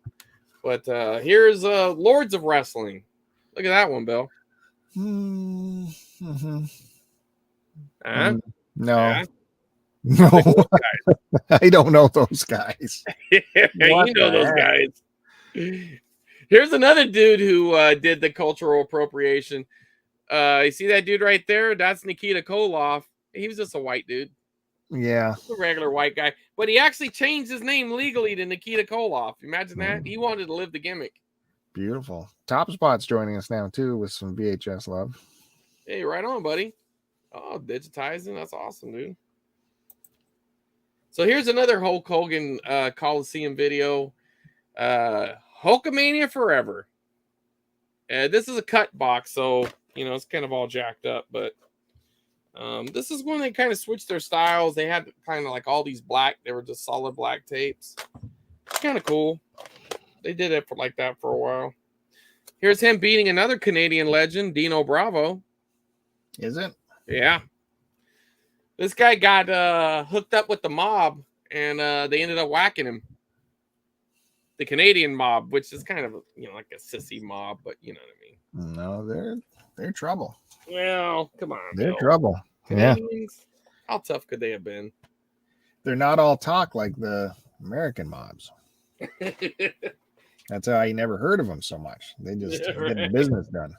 But here's Lords of Wrestling. Look at that one, Bill. Mm-hmm. No. No. No. I don't know those guys. You know those guys. Here's another dude who did the cultural appropriation. You see that dude right there? That's Nikita Koloff. He was just a white dude. Yeah. A regular white guy. But he actually changed his name legally to Nikita Koloff. Imagine that. He wanted to live the gimmick. Beautiful. Top Spot's joining us now, too, with some VHS love. Hey, right on, buddy. Oh, digitizing. That's awesome, dude. So here's another Hulk Hogan Coliseum video. Hulkamania Forever. This is a cut box, so, you know, it's kind of all jacked up, but this is when they kind of switched their styles. They had kind of like all these black, they were just solid black tapes. It's kind of cool. They did it for like that for a while. Here's him beating another Canadian legend, Dino Bravo. Is it? Yeah. This guy got hooked up with the mob, and they ended up whacking him. The Canadian mob, which is kind of, you know, like a sissy mob, but you know what I mean. No, they're trouble. Well, come on. They're Bill. trouble. Canadians, how tough could they have been? They're not all talk like the American mobs. That's how I never heard of them so much. They just get the business done.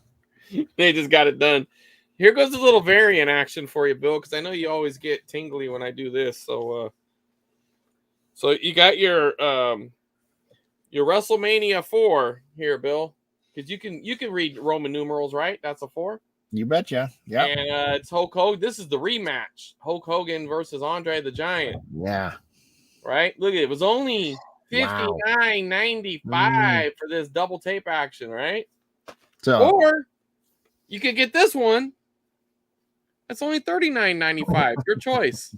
They just got it done. Here goes a little variant action for you, Bill, because I know you always get tingly when I do this. So you got your WrestleMania 4 here, Bill, because you can read Roman numerals, right? That's a 4. You betcha. Yeah. And it's Hulk Hogan. This is the rematch: Hulk Hogan versus Andre the Giant. Yeah. Right. Look at it. It was only $59.95 for this double tape action, right? So, or you could get this one. It's only $39.95. Your choice.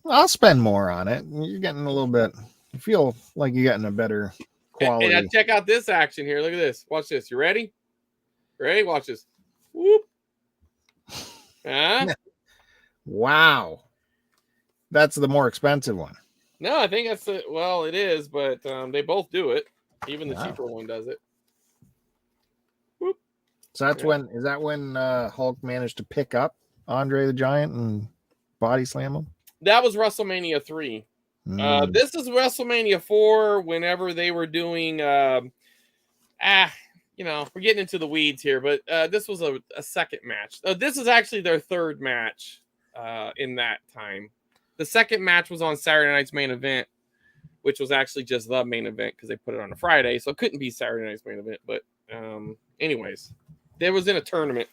I'll spend more on it. You're getting a little bit. You feel like you're getting a better quality. And check out this action here. Look at this. Watch this. You ready? Ready? Watch this. Whoop. Wow. That's the more expensive one. No, I think that's it. Well, it is, but they both do it. Even the cheaper one does it. Whoop. So that's when Hulk managed to pick up Andre the Giant and body slam him? That was WrestleMania 3. This is WrestleMania 4 whenever they were doing you know, we're getting into the weeds here, but this was a second match. This is actually their third match in that time. The second match was on Saturday Night's Main Event, which was actually just the main event because they put it on a Friday, so it couldn't be Saturday Night's Main Event. But anyways, it was in a tournament.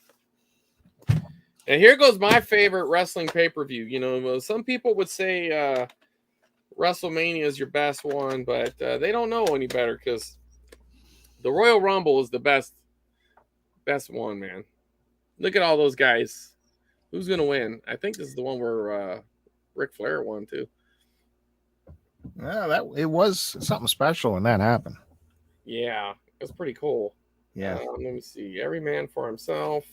And here goes my favorite wrestling pay-per-view. You know, some people would say WrestleMania is your best one, but they don't know any better because the Royal Rumble is the best one, man. Look at all those guys. Who's going to win? I think this is the one where Ric Flair won, too. Yeah, it was something special when that happened. Yeah, it was pretty cool. Yeah. Let me see. Every man for himself.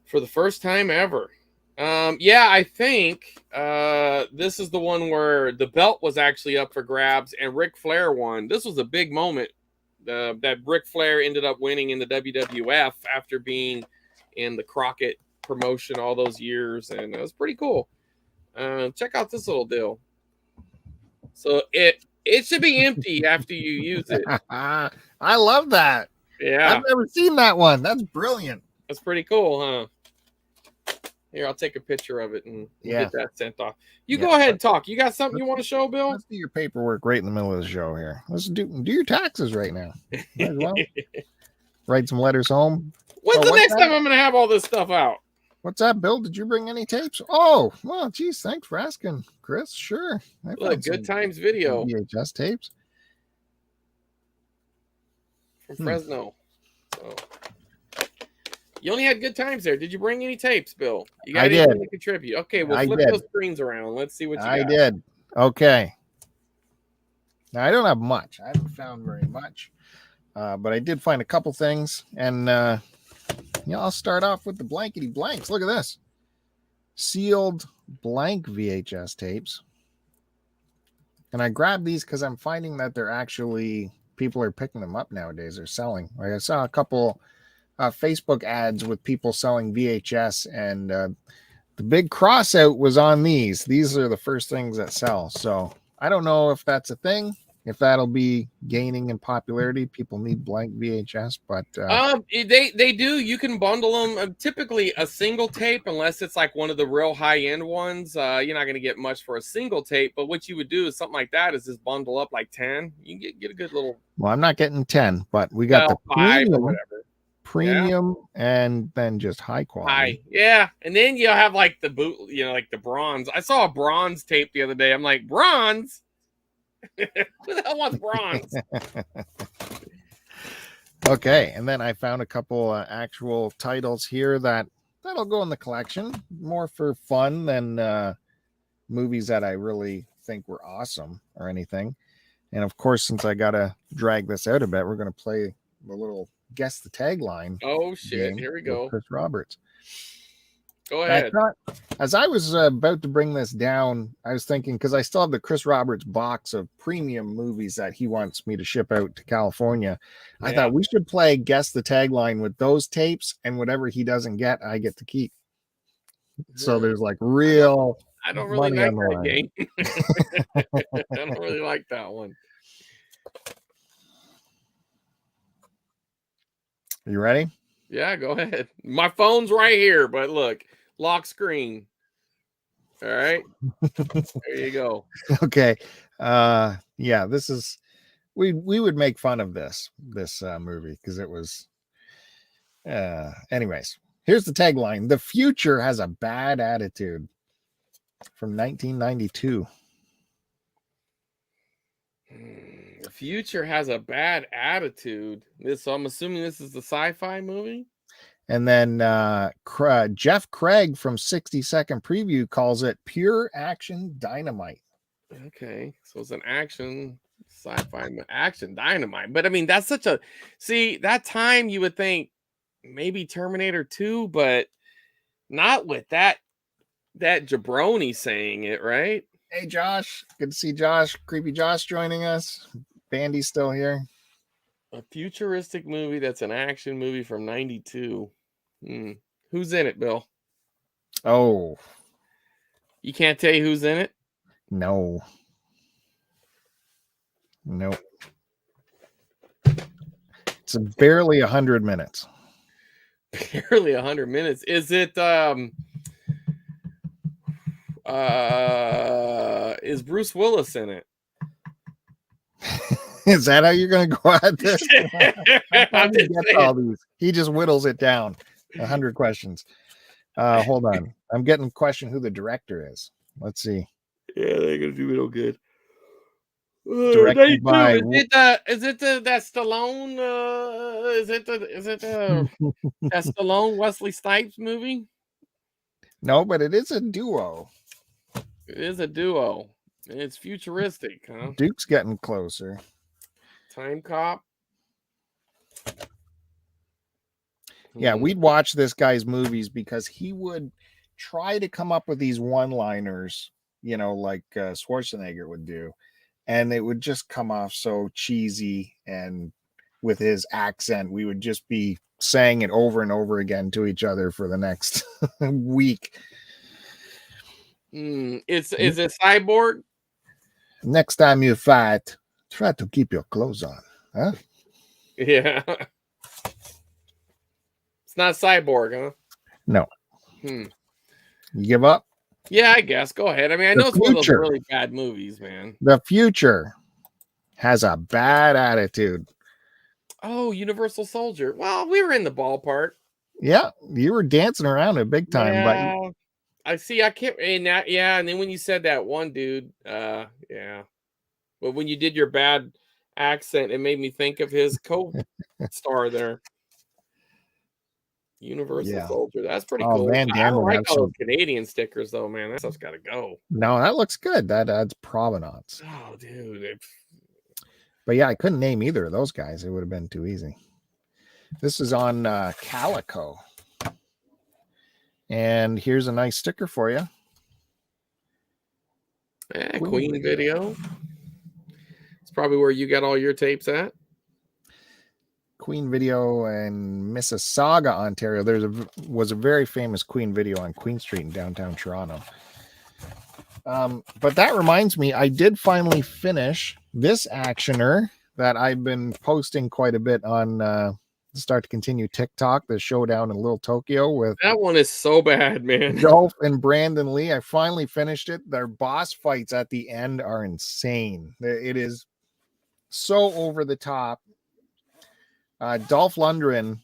For the first time ever. Yeah, I think this is the one where the belt was actually up for grabs and Ric Flair won. This was a big moment that Ric Flair ended up winning in the WWF after being in the Crockett promotion all those years, and it was pretty cool. Check out this little deal. So it should be empty after you use it. I love that. Yeah. I've never seen that one. That's brilliant. That's pretty cool, huh? Here, I'll take a picture of it and get that sent off. You go ahead and talk. You got something you want to show, Bill? Let's do your paperwork right in the middle of the show here. Let's do your taxes right now. Might as well. Write some letters home. When's the next time I'm going to have all this stuff out? What's that, Bill? Did you bring any tapes? Oh, well, geez, thanks for asking, Chris. Sure. I Look, found Good some Times video VHS tapes from Fresno. So you only had Good Times there. Did you bring any tapes, Bill? You got I anything did. to contribute? Okay, we'll I flip did. those screens around. Let's see what you got. I did. Okay. Now, I don't have much. I haven't found very much, but I did find a couple things. And I'll start off with the blankety blanks. Look at this. Sealed blank VHS tapes. And I grabbed these because I'm finding that they're actually, people are picking them up nowadays. They're selling. Like I saw a couple Facebook ads with people selling VHS, and the big cross out was on these. These are the first things that sell. So I don't know if that's a thing, if that'll be gaining in popularity. People need blank VHS, but they do. You can bundle them. Typically, a single tape, unless it's like one of the real high end ones, you're not going to get much for a single tape. But what you would do is something like that is just bundle up like 10. You can get a good little. Well, I'm not getting 10, but we got the 5 or whatever. Premium, and then just high quality. Yeah, and then you'll have like the boot, like the bronze. I saw a bronze tape the other day. I'm like, bronze? Who the hell wants bronze? Okay, and then I found a couple actual titles here that'll go in the collection, more for fun than movies that I really think were awesome or anything. And of course, since I gotta drag this out a bit, we're gonna play the little guess the tagline. Oh shit! Here we go. Chris Roberts. Go ahead. As I was about to bring this down, I was thinking, because I still have the Chris Roberts box of premium movies that he wants me to ship out to California. Yeah. I thought we should play guess the tagline with those tapes, and whatever he doesn't get, I get to keep. So there's like real. I don't really like that game. I don't really like that one. You ready? Yeah, go ahead. My phone's right here, but look, lock screen. All right. There you go. Okay. Yeah, this is we would make fun of this movie because it was anyways. Here's the tagline. The future has a bad attitude, from 1992. The future has a bad attitude. So I'm assuming this is the sci-fi movie. And then Jeff Craig from 60 Second Preview calls it pure action dynamite. Okay, so it's an action sci-fi action dynamite. But I mean, that's such a that time you would think maybe Terminator 2, but not with that jabroni saying it, right? Hey Josh, good to see Josh, Creepy Josh joining us. Bandy's still here. A futuristic movie that's an action movie from 92. Who's in it, Bill? Oh. You can't tell you who's in it? No. Nope. It's barely 100 minutes. Barely 100 minutes. Is it is Bruce Willis in it? Is that how you're going to go at this? All these. He just whittles it down. 100 questions. Hold on. I'm getting a question who the director is. Let's see. Yeah, they're going to do real good. Directed by... Is it that Stallone? Is it that Stallone Wesley Snipes movie? No, but it is a duo. It is a duo. It's futuristic, huh? Duke's getting closer. Time Cop. Yeah, we'd watch this guy's movies because he would try to come up with these one-liners, like Schwarzenegger would do. And it would just come off so cheesy, and with his accent, we would just be saying it over and over again to each other for the next week. Is it Cyborg? Next time you fight, try to keep your clothes on, huh? Yeah. It's not Cyborg, huh? No. You give up? Yeah, I guess. Go ahead. I mean, I know it's one of those really bad movies, man. The future has a bad attitude. Oh, Universal Soldier. Well, we were in the ballpark. Yeah, you were dancing around it big time, but Yeah, I see. I can't. And that, yeah. And then when you said that one dude, yeah. But when you did your bad accent, it made me think of his co-star there, Universal yeah. Soldier. That's pretty Oh, cool. Van I Damme don't would like have all those some. Canadian stickers though, man. That stuff's got to go. No, that looks good. That adds provenance. Oh, dude. But yeah, I couldn't name either of those guys. It would have been too easy. This is on Calico. And here's a nice sticker for you. Yeah, Queen video. It's probably where you got all your tapes at. Queen Video in Mississauga, Ontario. Was a very famous Queen Video on Queen Street in downtown Toronto. But that reminds me, I did finally finish this actioner that I've been posting quite a bit on Start to Continue TikTok, the showdown in Little Tokyo with That one is so bad, man. Dolph and Brandon Lee. I finally finished it. Their boss fights at the end are insane. It is so over the top. Dolph Lundgren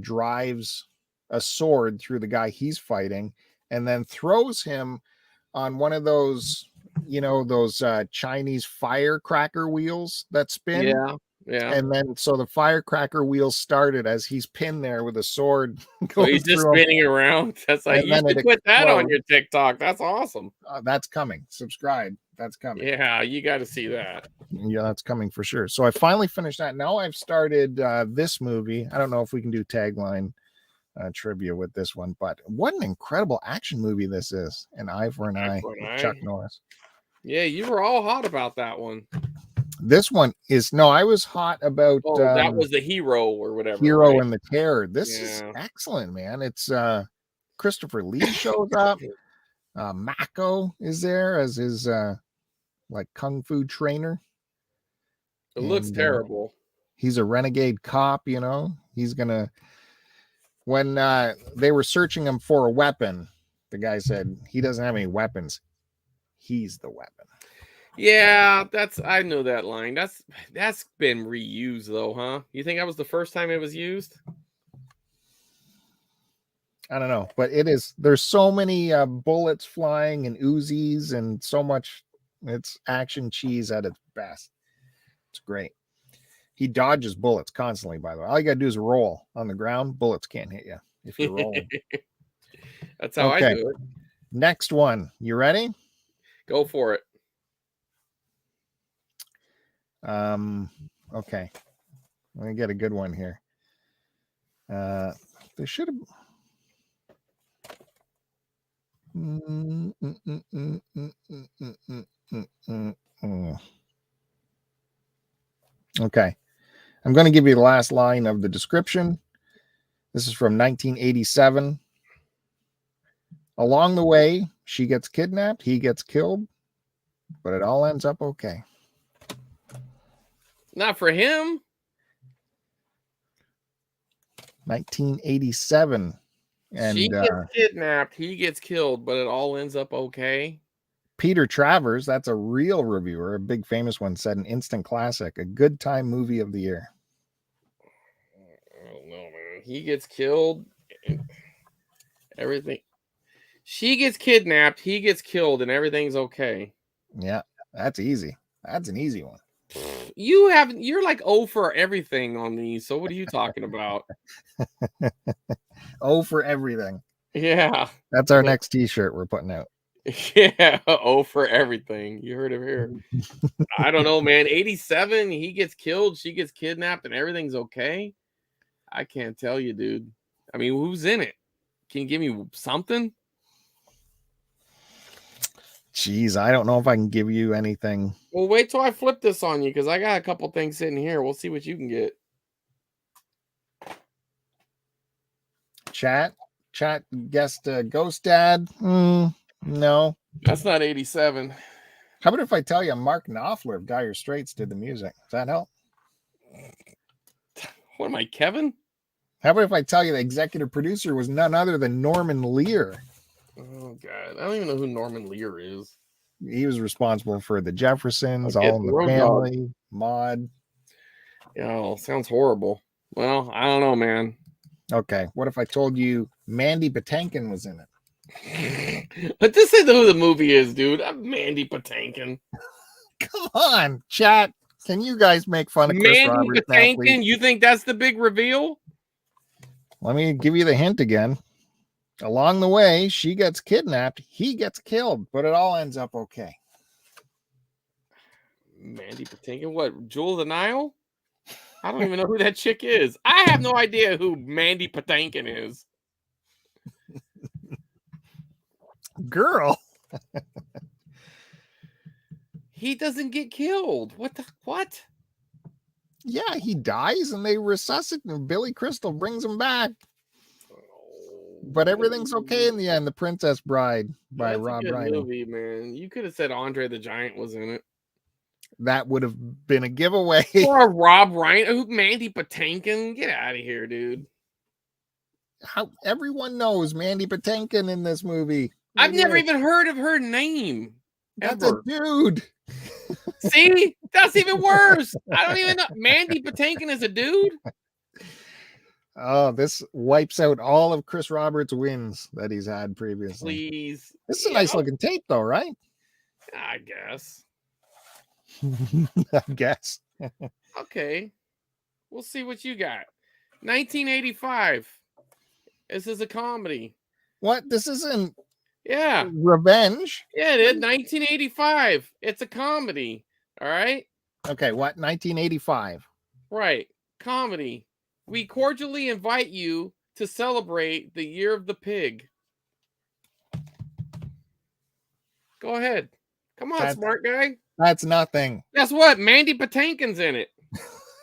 drives a sword through the guy he's fighting and then throws him on one of those, those Chinese firecracker wheels that spin. Yeah. And then so the firecracker wheels started as he's pinned there with a sword. So he's just spinning around. That's like, you should put that on your TikTok. That's awesome. That's coming. Subscribe. That's coming. Yeah, you got to see that. Yeah, that's coming for sure. So I finally finished that. Now I've started this movie. I don't know if we can do tagline trivia with this one, but what an incredible action movie this is. An Eye for an Eye with Chuck Norris. Yeah, you were all hot about that one. This one is I was hot about that was the Hero or whatever. Hero and the Terror. This is excellent, man. It's Christopher Lee shows up. Mako is there as his like kung fu trainer. It looks terrible. He's a renegade cop, He's gonna when they were searching him for a weapon, the guy said he doesn't have any weapons. He's the weapon. Yeah, I know that line. That's been reused though, huh? You think that was the first time it was used? I don't know, but it is. There's so many bullets flying and Uzis and so much. It's action cheese at its best. It's great. He dodges bullets constantly, by the way. All you got to do is roll on the ground. Bullets can't hit you if you're rolling. That's how I do it. Next one. You ready? Go for it. Okay. Let me get a good one here. There should have. Okay. I'm going to give you the last line of the description. This is from 1987. Along the way, she gets kidnapped, he gets killed, but it all ends up okay. Not for him. 1987. And she gets kidnapped, he gets killed, but it all ends up okay. Peter Travers, that's a real reviewer, a big famous one, said an instant classic, a good time movie of the year. I don't know, man. He gets killed. Everything. She gets kidnapped, he gets killed, and everything's okay. Yeah, that's easy. That's an easy one. You're like 0 for everything on these. So what are you talking about? 0 for everything. Yeah. That's our next t-shirt we're putting out. Yeah, 0 for everything. You heard it here. I don't know, man. 87, he gets killed, she gets kidnapped, and everything's okay. I can't tell you, dude. I mean, who's in it? Can you give me something? Jeez, I don't know if I can give you anything. Well, wait till I flip this on you because I got a couple things sitting here. We'll see what you can get. Chat guessed Ghost Dad. No. That's not 87. How about if I tell you Mark Knopfler of Dire Straits did the music? Does that help? What am I, Kevin? How about if I tell you the executive producer was none other than Norman Lear? Oh, God. I don't even know who Norman Lear is. He was responsible for the Jeffersons, All in the Family, Maude. Oh, sounds horrible. Well, I don't know, man. Okay. What if I told you Mandy Patinkin was in it? But this is who the movie is, dude. I'm Mandy Patinkin. Come on, chat. Can you guys make fun of Chris Mandy Roberts now, Patinkin, please? you think that's the big reveal? Let me give you the hint again. Along the way, she gets kidnapped. He gets killed, but it all ends up okay. Mandy Patinkin, what? Jewel of the Nile? I don't even know who that chick is. I have no idea who Mandy Patinkin is. Girl. He doesn't get killed. What? Yeah, he dies and they resuscitate him. Billy Crystal brings him back. But everything's okay in the end. The Princess Bride by That's Rob a good Reiner. movie, man. You could have said Andre the Giant was in it. That would have been a giveaway. Or Rob Reiner. Who? Mandy Patinkin? Get out of here, dude. How everyone knows Mandy Patinkin in this movie. I've never even heard of her name. That's ever. a dude. See? That's even worse. I don't even know. Mandy Patinkin is a dude? Oh, this wipes out all of Chris Roberts' wins that he's had previously. Please. This is a nice looking tape, though, right? I guess. I guess. Okay. We'll see what you got. 1985. This is a comedy. What? This isn't Yeah. Revenge? Yeah, it is. 1985. It's a comedy. All right. Okay, what? 1985. Right. Comedy. We cordially invite you to celebrate the Year of the Pig. Go ahead. Come on, smart guy. That's nothing. Guess what? Mandy Patinkin's in it.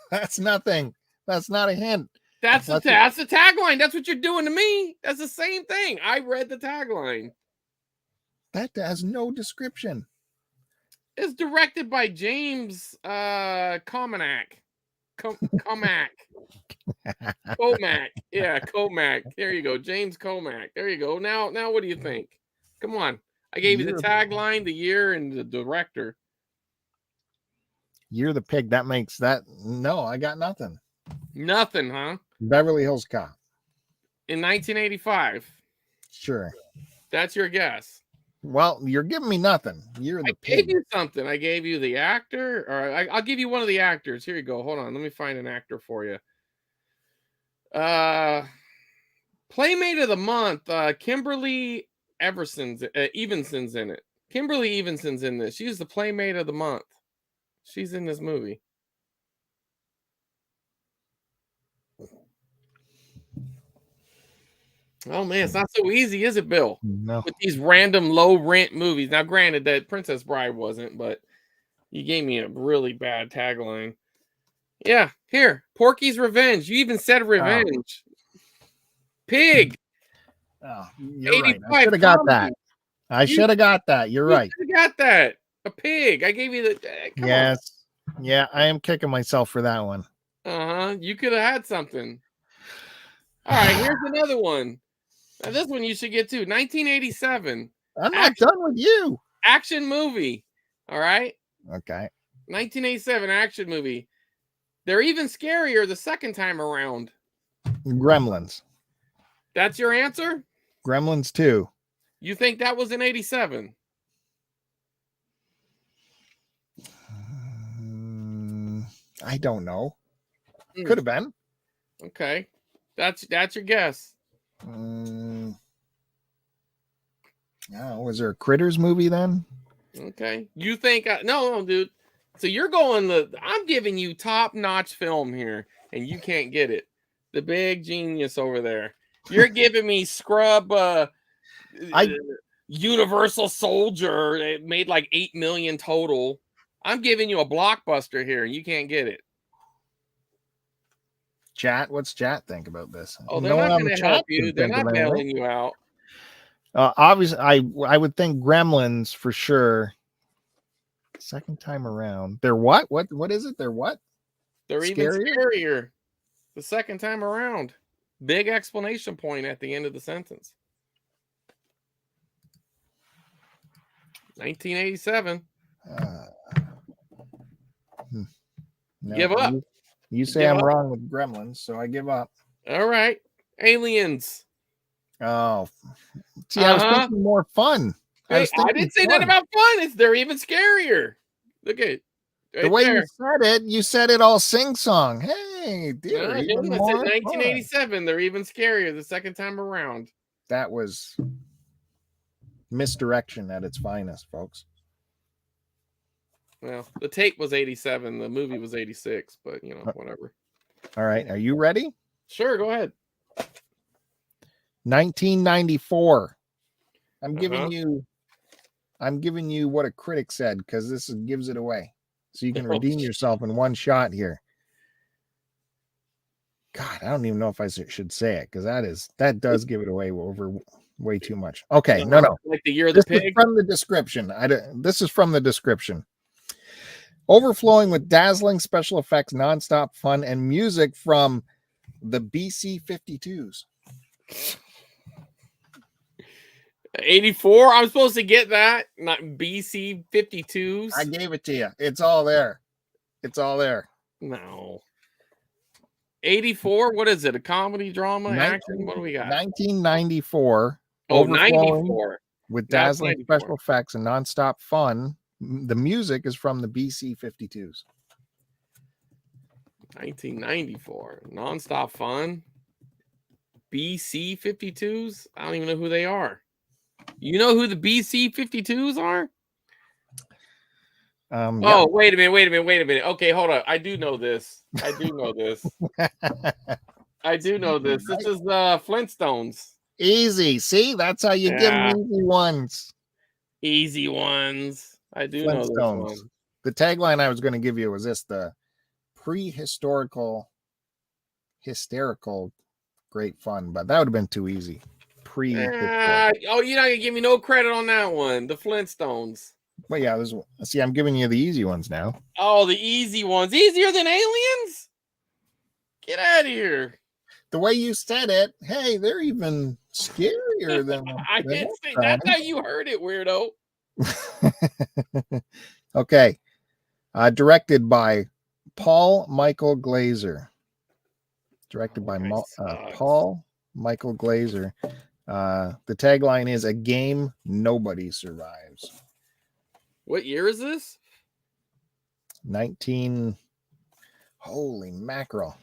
That's nothing. That's not a hint. That's the tagline. That's what you're doing to me. That's the same thing. I read the tagline. That has no description. It's directed by James Comac. Comac. Comac. Yeah, Comac. There you go. James Comac. There you go. Now what do you think? Come on. I gave you the tagline, the year, and the director. Year of the Pig. That makes that. No, I got nothing. Nothing, huh? Beverly Hills Cop. In 1985. Sure. That's your guess. Well, you're giving me nothing. Year of the Pig. I gave you something. I gave you the actor. Or I'll give you one of the actors. Here you go. Hold on. Let me find an actor for you. Playmate of the Month. Kimberly Evanson's in it. Kimberly Evanson's in this. She's the Playmate of the Month. She's in this movie. Oh man, it's not so easy, is it, Bill? No. With these random low rent movies. Now, granted that Princess Bride wasn't, but you gave me a really bad tagline. Yeah, here, Porky's Revenge. You even said revenge. Pig. Oh, you're right. I should have got that. I should have got that. You're right. You got that. A pig. I gave you the. Yes. On. Yeah, I am kicking myself for that one. You could have had something. All right, here's another one. Now, this one you should get too. 1987. I'm not done with you. Action movie. All right. Okay. 1987 action movie. They're even scarier the second time around. Gremlins. That's your answer? Gremlins 2. You think that was in 87? I don't know. Could have been. Okay. That's your guess. Was there a Critters movie then? Okay. You think no, dude. So you're going I'm giving you top-notch film here, and you can't get it. The big genius over there. You're giving me scrub Universal Soldier. It made like 8 million total. I'm giving you a blockbuster here, and you can't get it. Chat, what's chat think about this? Oh, they're not going to help you. They're not bailing you out. Obviously, I would think Gremlins for sure. Second time around. They're what? What is it? They're what? They're even scarier the second time around. Big explanation point at the end of the sentence. 1987. No, give up. You say I'm wrong with Gremlins, so I give up. All right. Aliens. Oh, see, I was thinking more fun. Hey, I didn't say nothing about fun. They're even scarier. Look at it. Right the way there. you said it all sing-song. Hey, No, I even didn't. I more said fun. 1987. They're even scarier the second time around. That was misdirection at its finest, folks. Well, the tape was 87. The movie was 86, but you know, whatever. All right. Are you ready? Sure, go ahead. 1994. I'm giving you what a critic said because this gives it away. So you can redeem yourself in one shot here. God, I don't even know if I should say it because that does give it away over way too much. Okay, no. Like the year of the pig. Is from the description. This is from the description. Overflowing with dazzling special effects, nonstop fun, and music from the BC-52s. 84. I'm supposed to get that, not BC-52s. I gave it to you. It's all there. No. 84. What is it? A comedy, drama, action? What do we got? 1994. Oh, 94. With dazzling special effects and nonstop fun. The music is from the BC-52s. 1994. Nonstop fun. BC-52s? I don't even know who they are. You know who the BC-52s are? Oh, wait a minute. Okay, hold on. I do know this. This is the Flintstones. Easy. See, that's how you give them easy ones. Easy ones. I do know this one. The tagline I was going to give you was this: the hysterical, great fun. But that would have been too easy. Oh, you're not gonna give me no credit on that one. The Flintstones. Well, yeah. See, I'm giving you the easy ones now. Oh, the easy ones, easier than Aliens. Get out of here. The way you said it, hey, they're even scarier than. I didn't say that's how you heard it, weirdo. Okay. Directed by Paul Michael Glaser. Paul Michael Glaser. The tagline is "A game nobody survives." What year is this? 19. Holy mackerel.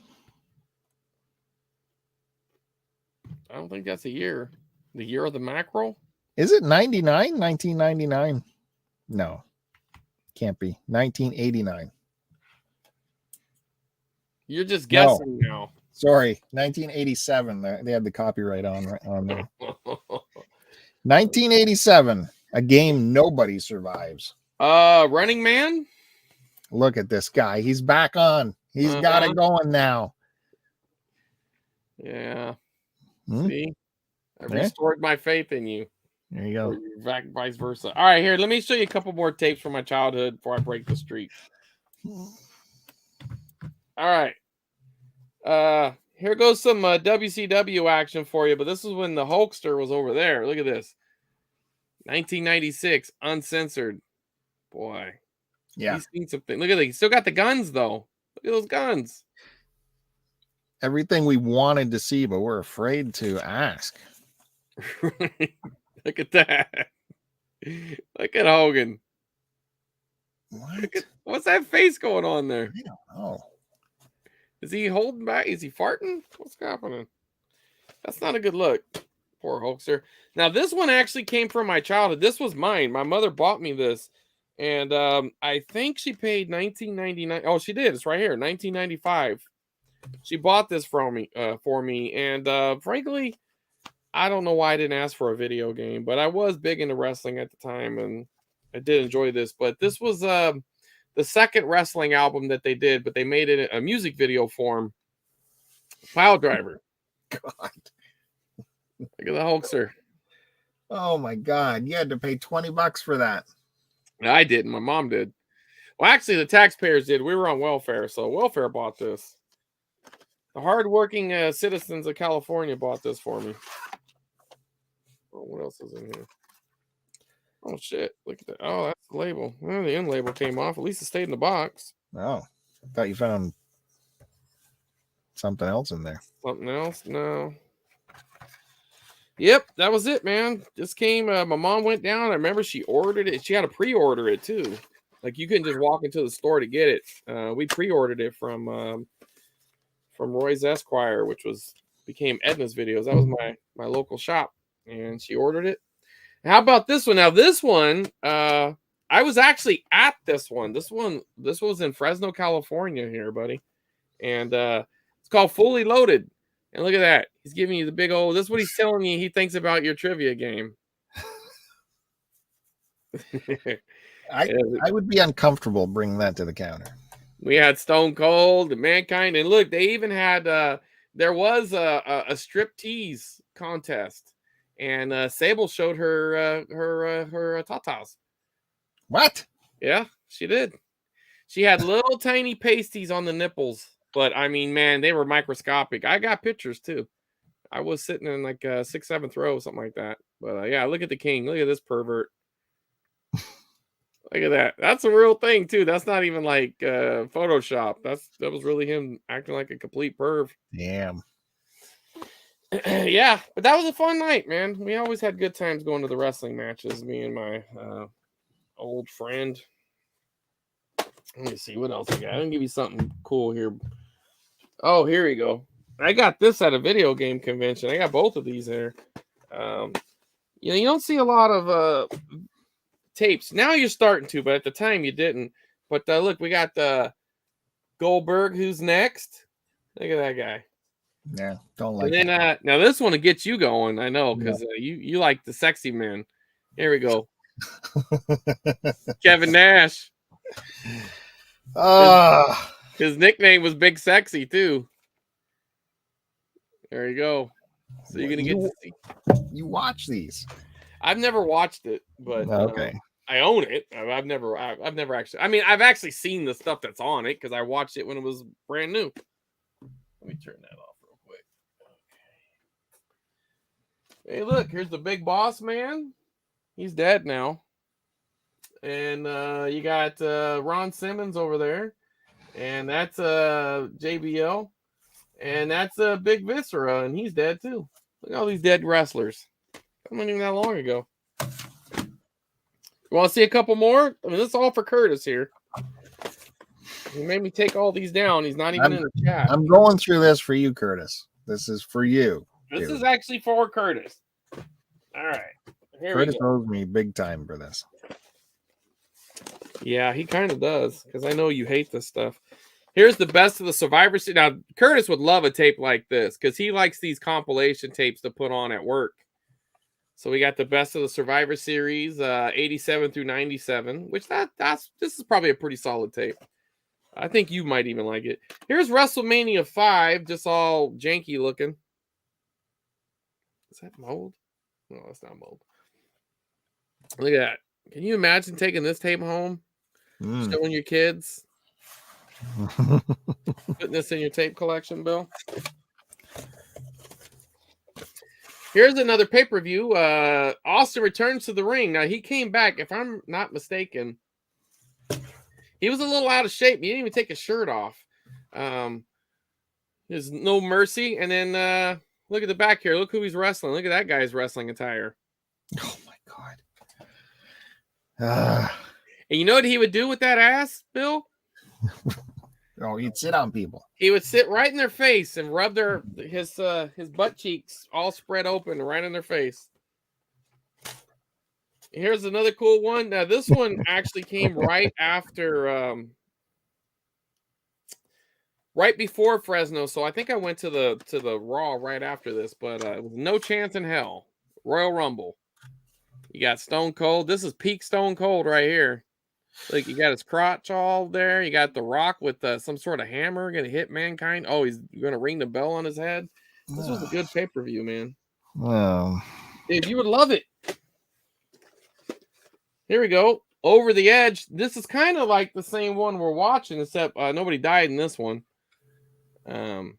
I don't think that's a year. The year of the mackerel? Is it 99? 1999? No. Can't be. 1989. You're just guessing now. Sorry. 1987. They had the copyright on there. 1987. A game nobody survives. Running Man? Look at this guy. He's back on. He's got it going now. Yeah. See? I restored my faith in you. There you go. Or vice versa. All right, here, let me show you a couple more tapes from my childhood before I break the streak. All right. Here goes some WCW action for you, but this is when the Hulkster was over there. Look at this. 1996, uncensored. Boy. Yeah. He's seen something. Look at that. He still got the guns, though. Look at those guns. Everything we wanted to see, but we're afraid to ask. Look at that. Look at Hogan. What? What's that face going on there? I don't know. Is he holding back? Is he farting? What's happening? That's not a good look. Poor Hulkster. Now, this one actually came from my childhood. This was mine. My mother bought me this. And I think she paid $19.99. Oh, she did. It's right here. $19.95. She bought this for me. And frankly, I don't know why I didn't ask for a video game. But I was big into wrestling at the time. And I did enjoy this. But this was the second wrestling album that they did. But they made it a music video form. Pile Driver. God. Look at the Hulkster. Oh, my God. You had to pay $20 for that. I didn't. My mom did. Well, actually, the taxpayers did. We were on welfare, so welfare bought this. The hardworking citizens of California bought this for me. Oh, what else is in here? Oh, shit. Look at that. Oh, that's the label. Well, the end label came off. At least it stayed in the box. Oh, I thought you found something else in there. Something else? No. Yep, that was it, man. Just came. My mom went down. I remember she ordered it. She had to pre-order it too. Like you couldn't just walk into the store to get it. We pre-ordered it from Roy's Esquire, which became Edna's Videos. That was my local shop, and she ordered it. How about this one? Now this one, I was actually at this one. This was in Fresno, California, here, buddy, and it's called Fully Loaded. And look at that. He's giving you the big old. This is what he's telling you. He thinks about your trivia game. I would be uncomfortable bringing that to the counter. We had Stone Cold and Mankind, and look, they even had. There was a striptease contest, and Sable showed her tatas. What? Yeah, she did. She had little tiny pasties on the nipples. But I mean, man, they were microscopic. I got pictures too. I was sitting in like 6th, 7th row, something like that. But yeah, look at the king. Look at this pervert. Look at that. That's a real thing too. That's not even like Photoshop. That was really him acting like a complete perv. Damn. Yeah, but that was a fun night, man. We always had good times going to the wrestling matches. Me and my old friend. Let me see what else I got. I'm gonna give you something cool here. Oh, here we go. I got this at a video game convention. I got both of these there. You don't see a lot of tapes. Now you're starting to, but at the time you didn't. But look, we got Goldberg, who's next. Look at that guy. Yeah, don't like and then, that. Now this one will get you going. I know, because you like the sexy men. Here we go. Kevin Nash. His nickname was Big Sexy too. There you go. So you're gonna get to see. You watch these? I've never watched it, but okay. I own it. I've never actually. I mean, I've actually seen the stuff that's on it because I watched it when it was brand new. Let me turn that off real quick. Okay. Hey, look, here's the Big Boss Man. He's dead now. And you got Ron Simmons over there. And that's JBL. And that's Big Viscera, and he's dead too. Look at all these dead wrestlers. That wasn't even that long ago. You want to see a couple more? I mean, this is all for Curtis here. He made me take all these down. He's not even in the chat. I'm going through this for you, Curtis. This is for you. This is actually for Curtis. All right. Here Curtis we go. owes me big time for this. Yeah, he kind of does, because I know you hate this stuff. Here's the best of the Survivor Series. Now, Curtis would love a tape like this because he likes these compilation tapes to put on at work. So we got the best of the Survivor Series, 87 through 97, which this is probably a pretty solid tape. I think you might even like it. Here's WrestleMania 5, just all janky looking. Is that mold? No, that's not mold. Look at that. Can you imagine taking this tape home, showing your kids? Putting this in your tape collection, Bill. Here's another pay-per-view. Austin returns to the ring. Now, he came back, if I'm not mistaken. He was a little out of shape. He didn't even take his shirt off. There's No Mercy. And then look at the back here. Look who he's wrestling. Look at that guy's wrestling attire. Oh, my God. And you know what he would do with that ass, Bill? Oh, he'd sit on people. He would sit right in their face and rub his butt cheeks all spread open right in their face. Here's another cool one. Now this one actually came right after, right before Fresno. So I think I went to the Raw right after this. But it was No Chance in Hell, Royal Rumble. You got Stone Cold. This is peak Stone Cold right here. Like, you got his crotch all there. You got The Rock with some sort of hammer going to hit Mankind. Oh, he's going to ring the bell on his head. This was a good pay-per-view, man. Well, dude, you would love it. Here we go. Over the Edge. This is kind of like the same one we're watching, except nobody died in this one. You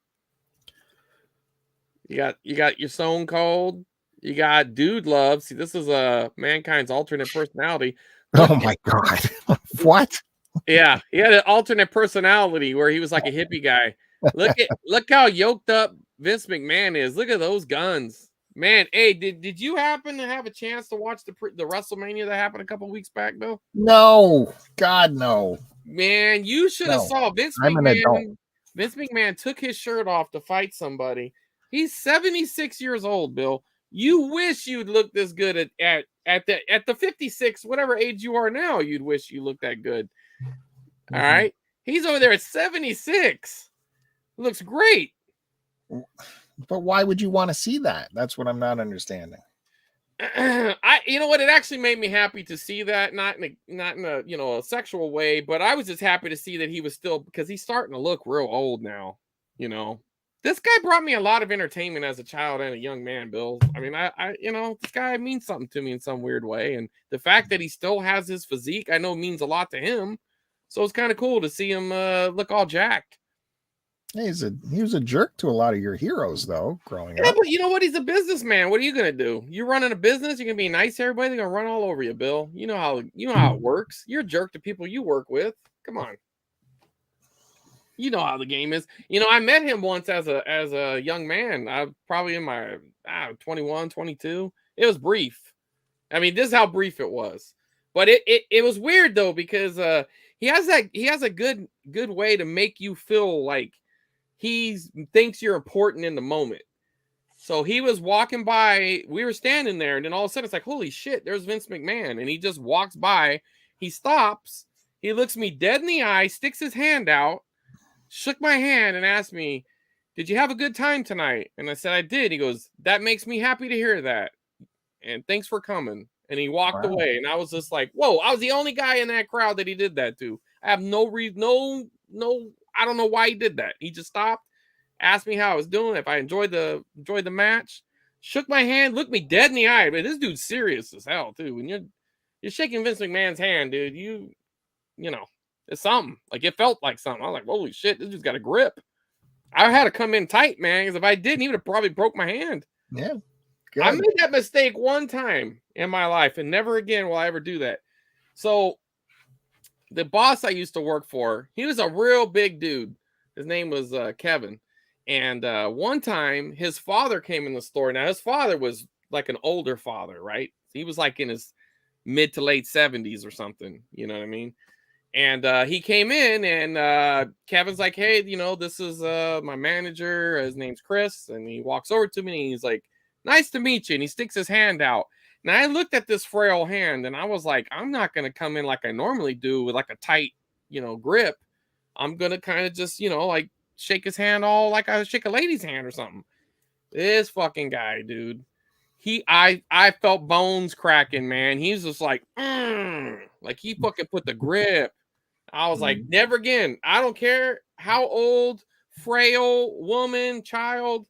got your Stone Cold. You got Dude Love. See, this is Mankind's alternate personality. Oh my God. What? Yeah, he had an alternate personality where he was like a hippie guy. Look how yoked up Vince McMahon is. Look at those guns. Man, hey, did you happen to have a chance to watch the WrestleMania that happened a couple weeks back, Bill? No, God, no. Man, you should have No. saw Vince I'm an adult. McMahon. Vince McMahon took his shirt off to fight somebody. He's 76 years old, Bill. You wish you'd look this good at the 56, whatever age you are now. You'd wish you looked that good. All right, he's over there at 76. Looks great. But why would you want to see that? That's what I'm not understanding. You know what? It actually made me happy to see that, not in a a sexual way, but I was just happy to see that he was still, because he's starting to look real old now. This guy brought me a lot of entertainment as a child and a young man, Bill. I mean, I this guy means something to me in some weird way, and the fact that he still has his physique, I know means a lot to him. So it's kind of cool to see him look all jacked. He was a jerk to a lot of your heroes, though, growing Yeah, up. but you know what? He's a businessman. What are you gonna do? You're running a business. You're gonna be nice to everybody. They're gonna run all over you, Bill. You know how it works. You're a jerk to people you work with. Come on. You know how the game is. I met him once as a young man. I probably in my 21, 22. It was brief. I mean, this is how brief it was. But it was weird though, because he has a good way to make you feel like he thinks you're important in the moment. So he was walking by, we were standing there, and then all of a sudden it's like, holy shit, there's Vince McMahon. And he just walks by, he stops, he looks me dead in the eye, sticks his hand out, shook my hand, and asked me, did you have a good time tonight? And I said, I did. He goes, that makes me happy to hear that. And thanks for coming. And he walked away. And I was just like, whoa, I was the only guy in that crowd that he did that to. I have no reason, I don't know why he did that. He just stopped, asked me how I was doing, if I enjoyed the match, shook my hand, looked me dead in the eye. But this dude's serious as hell too. When you're shaking Vince McMahon's hand, dude, you know, it's something. Like, it felt like something. I was like, holy shit, this dude's got a grip. I had to come in tight, man, because if I didn't, he would have probably broke my hand. Yeah. Good. I made that mistake one time in my life, and never again will I ever do that. So the boss I used to work for, he was a real big dude. His name was Kevin. And one time his father came in the store. Now, his father was like an older father, right? He was like in his mid to late 70s or something. You know what I mean? And he came in, and Kevin's like, hey, this is my manager. His name's Chris. And he walks over to me, and he's like, nice to meet you. And he sticks his hand out. And I looked at this frail hand, and I was like, I'm not going to come in like I normally do with like a tight, grip. I'm going to kind of just, like shake his hand all like I shake a lady's hand or something. This fucking guy, dude. I felt bones cracking, man. He's just like he fucking put the grip. I was like, never again. I don't care how old, frail, woman, child.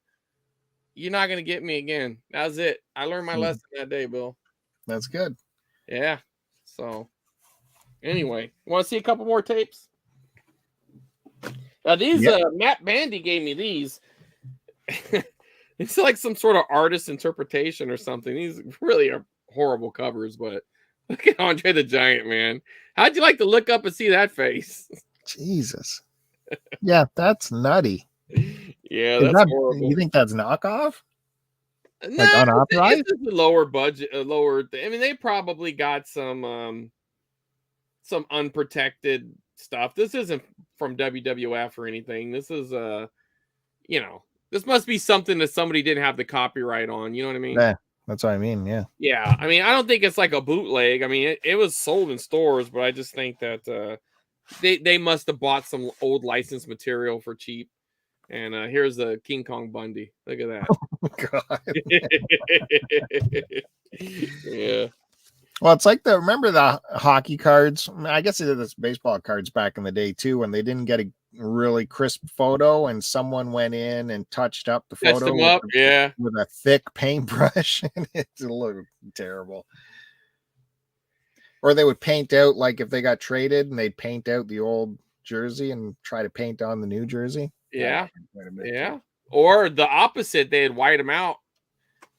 You're not gonna get me again. That was it. I learned my lesson that day, Bill. That's good. Yeah. So anyway, want to see a couple more tapes? Now these Matt Bandy gave me these. It's like some sort of artist interpretation or something. These really are horrible covers, but look at Andre the Giant, man. How'd you like to look up and see that face? Jesus. Yeah, that's nutty. Yeah, that's horrible. You think that's knockoff? No, like unauthorized? It's a lower budget, a lower. I mean, they probably got some unprotected stuff. This isn't from WWF or anything. This is this must be something that somebody didn't have the copyright on. You know what I mean? Yeah, that's what I mean. Yeah. Yeah. I mean, I don't think it's like a bootleg. I mean, it was sold in stores, but I just think that they must have bought some old licensed material for cheap. And here's the King Kong Bundy. Look at that. God. Yeah. Well, it's like remember the hockey cards? I guess they did this baseball cards back in the day too, when they didn't get a really crisp photo and someone went in and touched up the photo with a thick paintbrush and it looked terrible. Or they would paint out, like if they got traded and they'd paint out the old jersey and try to paint on the new jersey. Yeah. Or the opposite, they'd white them out.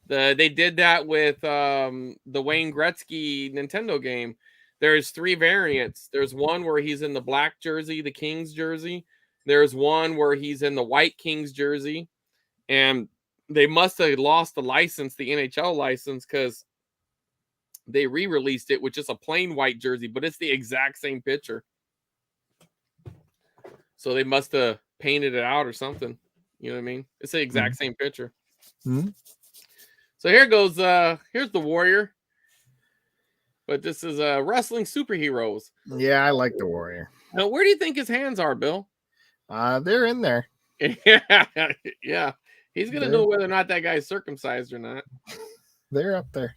They did that with the Wayne Gretzky Nintendo game. There's 3 variants. There's one where he's in the black jersey, the Kings jersey. There's one where he's in the white Kings jersey. And they must have lost the license, the NHL license, because they re-released it with just a plain white jersey, but it's the exact same picture. So they must have painted it out or something. You know what I mean? It's the exact same picture. So here goes. Here's the Warrior. But this is wrestling superheroes. Yeah, I like the Warrior. Now, where do you think his hands are, Bill? They're in there. Yeah. He's gonna know whether or not that guy's circumcised or not. They're up there.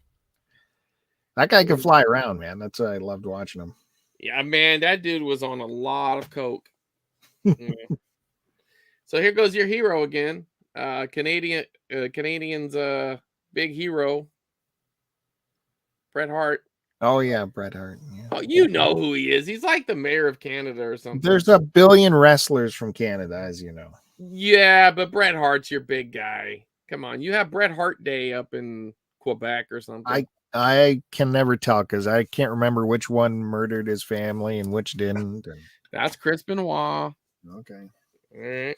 That guy can fly around, man. That's why I loved watching him. Yeah, man, that dude was on a lot of coke. Yeah. So here goes your hero again. Canadians big hero, Bret Hart. Oh yeah, Bret Hart. Yeah. Oh, you know who he is. He's like the mayor of Canada or something. There's a billion wrestlers from Canada, as you know. Yeah, but Bret Hart's your big guy. Come on, you have Bret Hart Day up in Quebec or something. I can never tell because I can't remember which one murdered his family and which didn't. That's Chris Benoit. Okay. All right.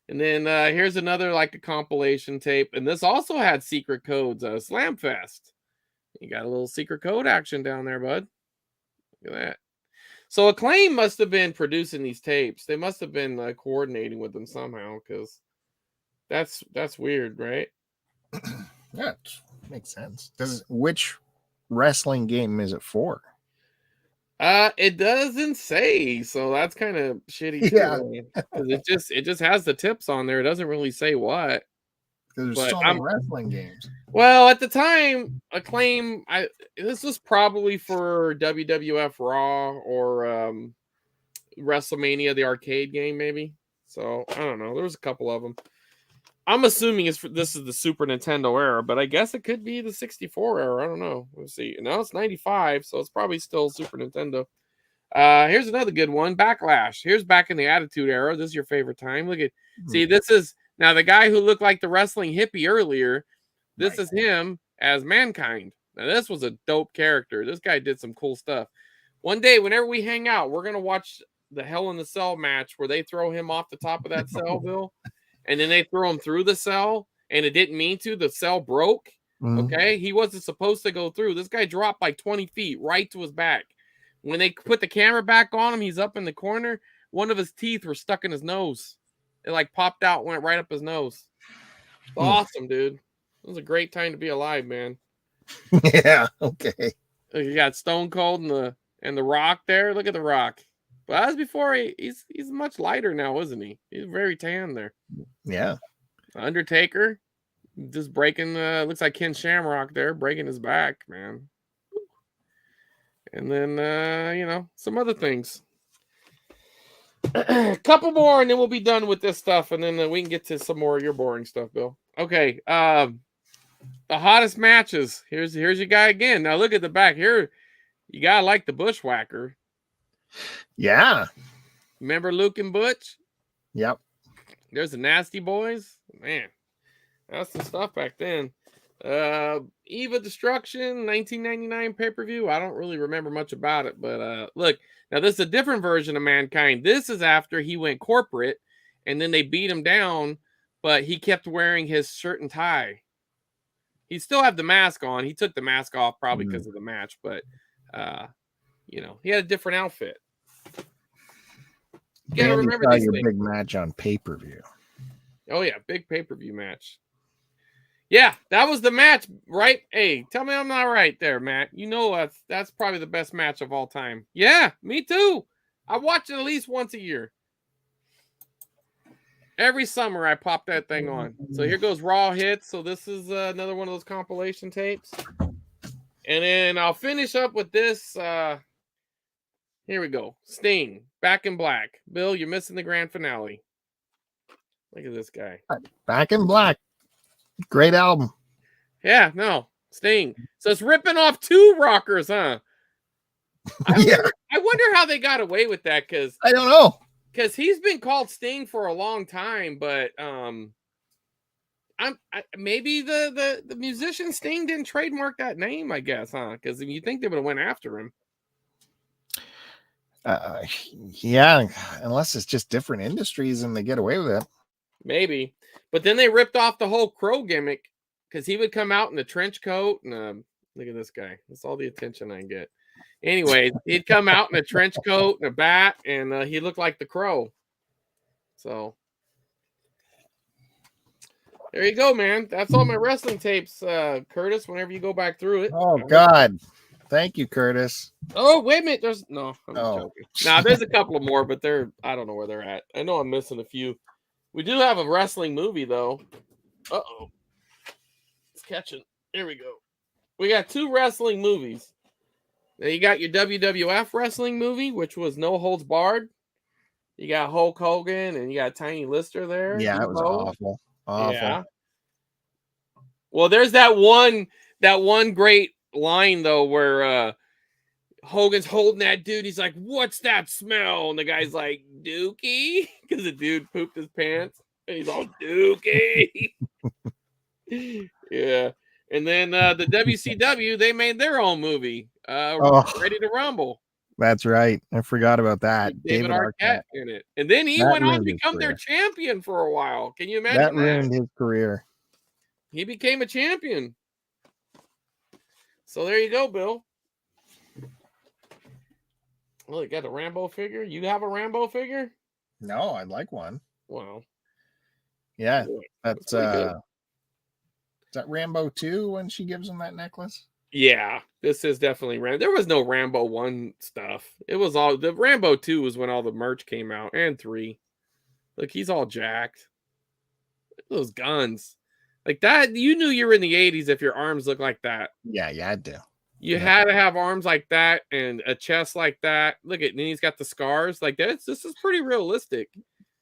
And then here's another like a compilation tape. And this also had secret codes. Slamfest. You got a little secret code action down there, bud. Look at that. So Acclaim must have been producing these tapes. They must have been coordinating with them somehow, because that's weird, right? Yeah, makes sense. Which wrestling game is it for? It doesn't say, so that's kind of shitty. Yeah, it just has the tips on there. It doesn't really say what. Because there's so many wrestling games. Well, at the time, Acclaim, this was probably for WWF Raw or WrestleMania, the arcade game, maybe. So I don't know. There was a couple of them. I'm assuming this is the Super Nintendo era, but I guess it could be the 64 era. I don't know. Let's see. Now it's 95, so it's probably still Super Nintendo. Here's another good one. Backlash. Here's back in the Attitude Era. This is your favorite time. Look at see, this is now the guy who looked like the wrestling hippie earlier. This is him as Mankind. Now this was a dope character. This guy did some cool stuff. One day, whenever we hang out, we're gonna watch the Hell in the Cell match where they throw him off the top of that cell, Bill. And then they throw him through the cell, and it didn't mean to. The cell broke. Okay, he wasn't supposed to go through. This guy dropped like 20 feet right to his back. When they put the camera back on him, he's up in the corner. One of his teeth were stuck in his nose. It like popped out, went right up his nose. It's awesome, dude. It was a great time to be alive, man. Yeah. Okay. You got Stone Cold and the Rock there. Look at the Rock. But that was before he's much lighter now, isn't he? He's very tan there. Yeah. Undertaker just breaking looks like Ken Shamrock there, breaking his back, man. And then some other things. A couple more and then we'll be done with this stuff, and then we can get to some more of your boring stuff, Bill. Okay. The hottest matches. Here's your guy again. Now look at the back here. You gotta like the Bushwhacker. Yeah. Remember Luke and Butch? Yep. There's the Nasty Boys. Man, that's some stuff back then. Eva Destruction, 1999 pay-per-view. I don't really remember much about it, but look, now this is a different version of Mankind. This is after he went corporate, and then they beat him down, but he kept wearing his shirt and tie. He still had the mask on. He took the mask off probably because of the match, but he had a different outfit. You gotta remember these things. Big match on pay-per-view. Oh yeah, big pay-per-view match. Yeah, that was the match, right? Hey, tell me I'm not right there, Matt. You know that's probably the best match of all time. Yeah, me too. I watch it at least once a year. Every summer I pop that thing on. So here goes Raw Hits. So this is another one of those compilation tapes. And then I'll finish up with this. Here we go. Sting, Back in Black. Bill, you're missing the grand finale. Look at this guy. Back in Black. Great album. Yeah, no. Sting. So it's ripping off two rockers, huh? I wonder how they got away with that, because I don't know. Because he's been called Sting for a long time, but maybe the musician Sting didn't trademark that name, I guess, huh? Because you think they would have went after him. Yeah, unless it's just different industries and they get away with it. Maybe. But then they ripped off the whole Crow gimmick because he would come out in a trench coat and look at this guy. That's all the attention I get. Anyway, he'd come out in a trench coat and a bat, and he looked like the Crow. So there you go, man. That's all my wrestling tapes, Curtis. Whenever you go back through it. Oh God, thank you, Curtis. Oh wait a minute. I'm just Oh. joking. Nah, there's a couple of more, but I don't know where they're at. I know I'm missing a few. We do have a wrestling movie though. Uh-oh. It's catching. Here we go. We got 2 wrestling movies. Now you got your WWF wrestling movie, which was No Holds Barred. You got Hulk Hogan and you got Tiny Lister there. Yeah, it was awful. Awful. Yeah. Well, there's that one great line though where Hogan's holding that dude. He's like, "What's that smell?" And the guy's like, "Dookie," because the dude pooped his pants. And he's all Dookie. Yeah. And then the WCW, they made their own movie, Ready to Rumble. That's right. I forgot about that. David Arquette in it. And then he went on to become their champion for a while. Can you imagine that? That ruined his career. He became a champion. So there you go, Bill. Well, you got a Rambo figure? You have a Rambo figure? No, I'd like one. Wow. Yeah. That's is that Rambo 2 when she gives him that necklace? Yeah, this is definitely Rambo. There was no Rambo 1 stuff. It was all the Rambo 2 was when all the merch came out, and 3. Look, he's all jacked. Look at those guns. Like that, you knew you were in the 80s if your arms looked like that. Yeah, you had to. You had to have arms like that and a chest like that. Look at, and he's got the scars. Like this is pretty realistic.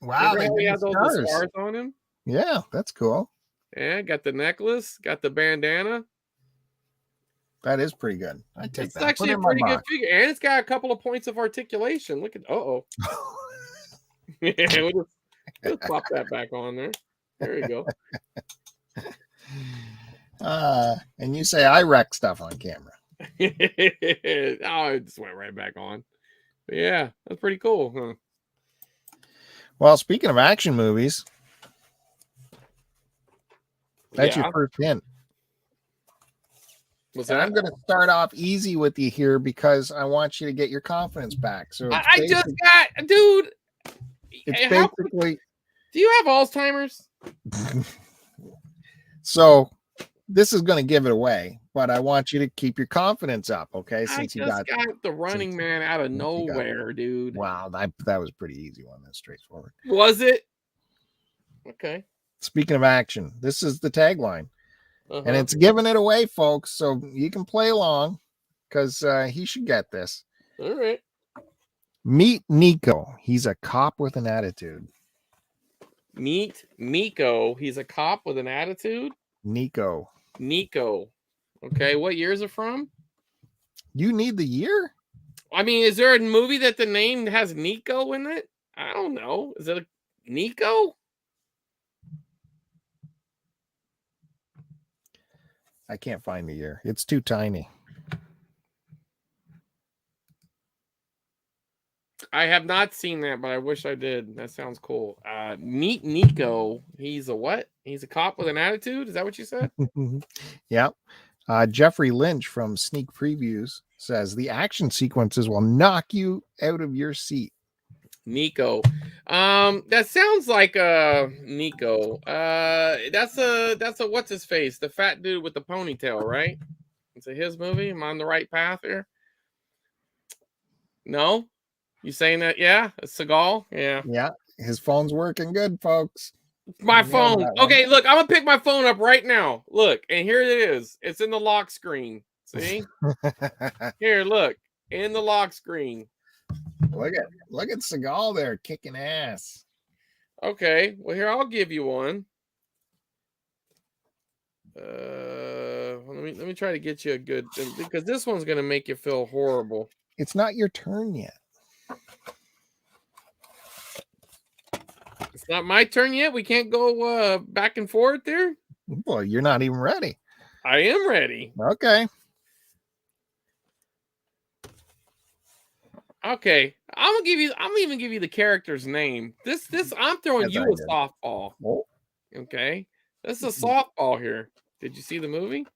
Wow, he has all the scars on him. Yeah, that's cool. Yeah, got the necklace, got the bandana. That is pretty good. I take that. It's actually a pretty good figure, and it's got a couple of points of articulation. Look at Yeah, we'll just pop that back on there. There you go. And you say I wreck stuff on camera. It just went right back on. But yeah, that's pretty cool, huh? Well, speaking of action movies, that's your first hint. I'm going to start off easy with you here because I want you to get your confidence back. So I just got, dude. It's basically. Do you have Alzheimer's? So this is going to give it away, but I want you to keep your confidence up, okay? Since you got the Running Man out of nowhere, dude. Wow, that was a pretty easy one. That's straightforward. Was it? Okay. Speaking of action, this is the tagline. And it's giving it away, folks. So you can play along because he should get this. All right. Meet Nico. He's a cop with an attitude. Meet Miko. He's a cop with an attitude. Nico. Okay. What year is it from? You need the year? I mean, is there a movie that the name has Nico in it? I don't know. Is it a Nico? I can't find the year. It's too tiny. I have not seen that, but I wish I did. That sounds cool. Meet Nico. He's a what? He's a cop with an attitude? Is that what you said? Yeah. Jeffrey Lynch from Sneak Previews says the action sequences will knock you out of your seat. Nico. That sounds like Nico. That's a what's his face? The fat dude with the ponytail, right? Is it his movie? Am I on the right path here? No? You saying that? Yeah, it's Seagal. Yeah. Yeah. His phone's working good, folks. My phone. Okay, look, I'm gonna pick my phone up right now. Look, and here it is. It's in the lock screen. See? Here, look, in the lock screen. Look at Seagal there kicking ass. Okay, well here I'll give you one. Let me try to get you a good, because this one's gonna make you feel horrible. It's not your turn yet. It's not my turn yet. We can't go back and forth there. Well, you're not even ready. I am ready. Okay. Okay, I'm even give you the character's name. This I'm throwing you a softball. Oh. Okay. This is a softball here. Did you see the movie?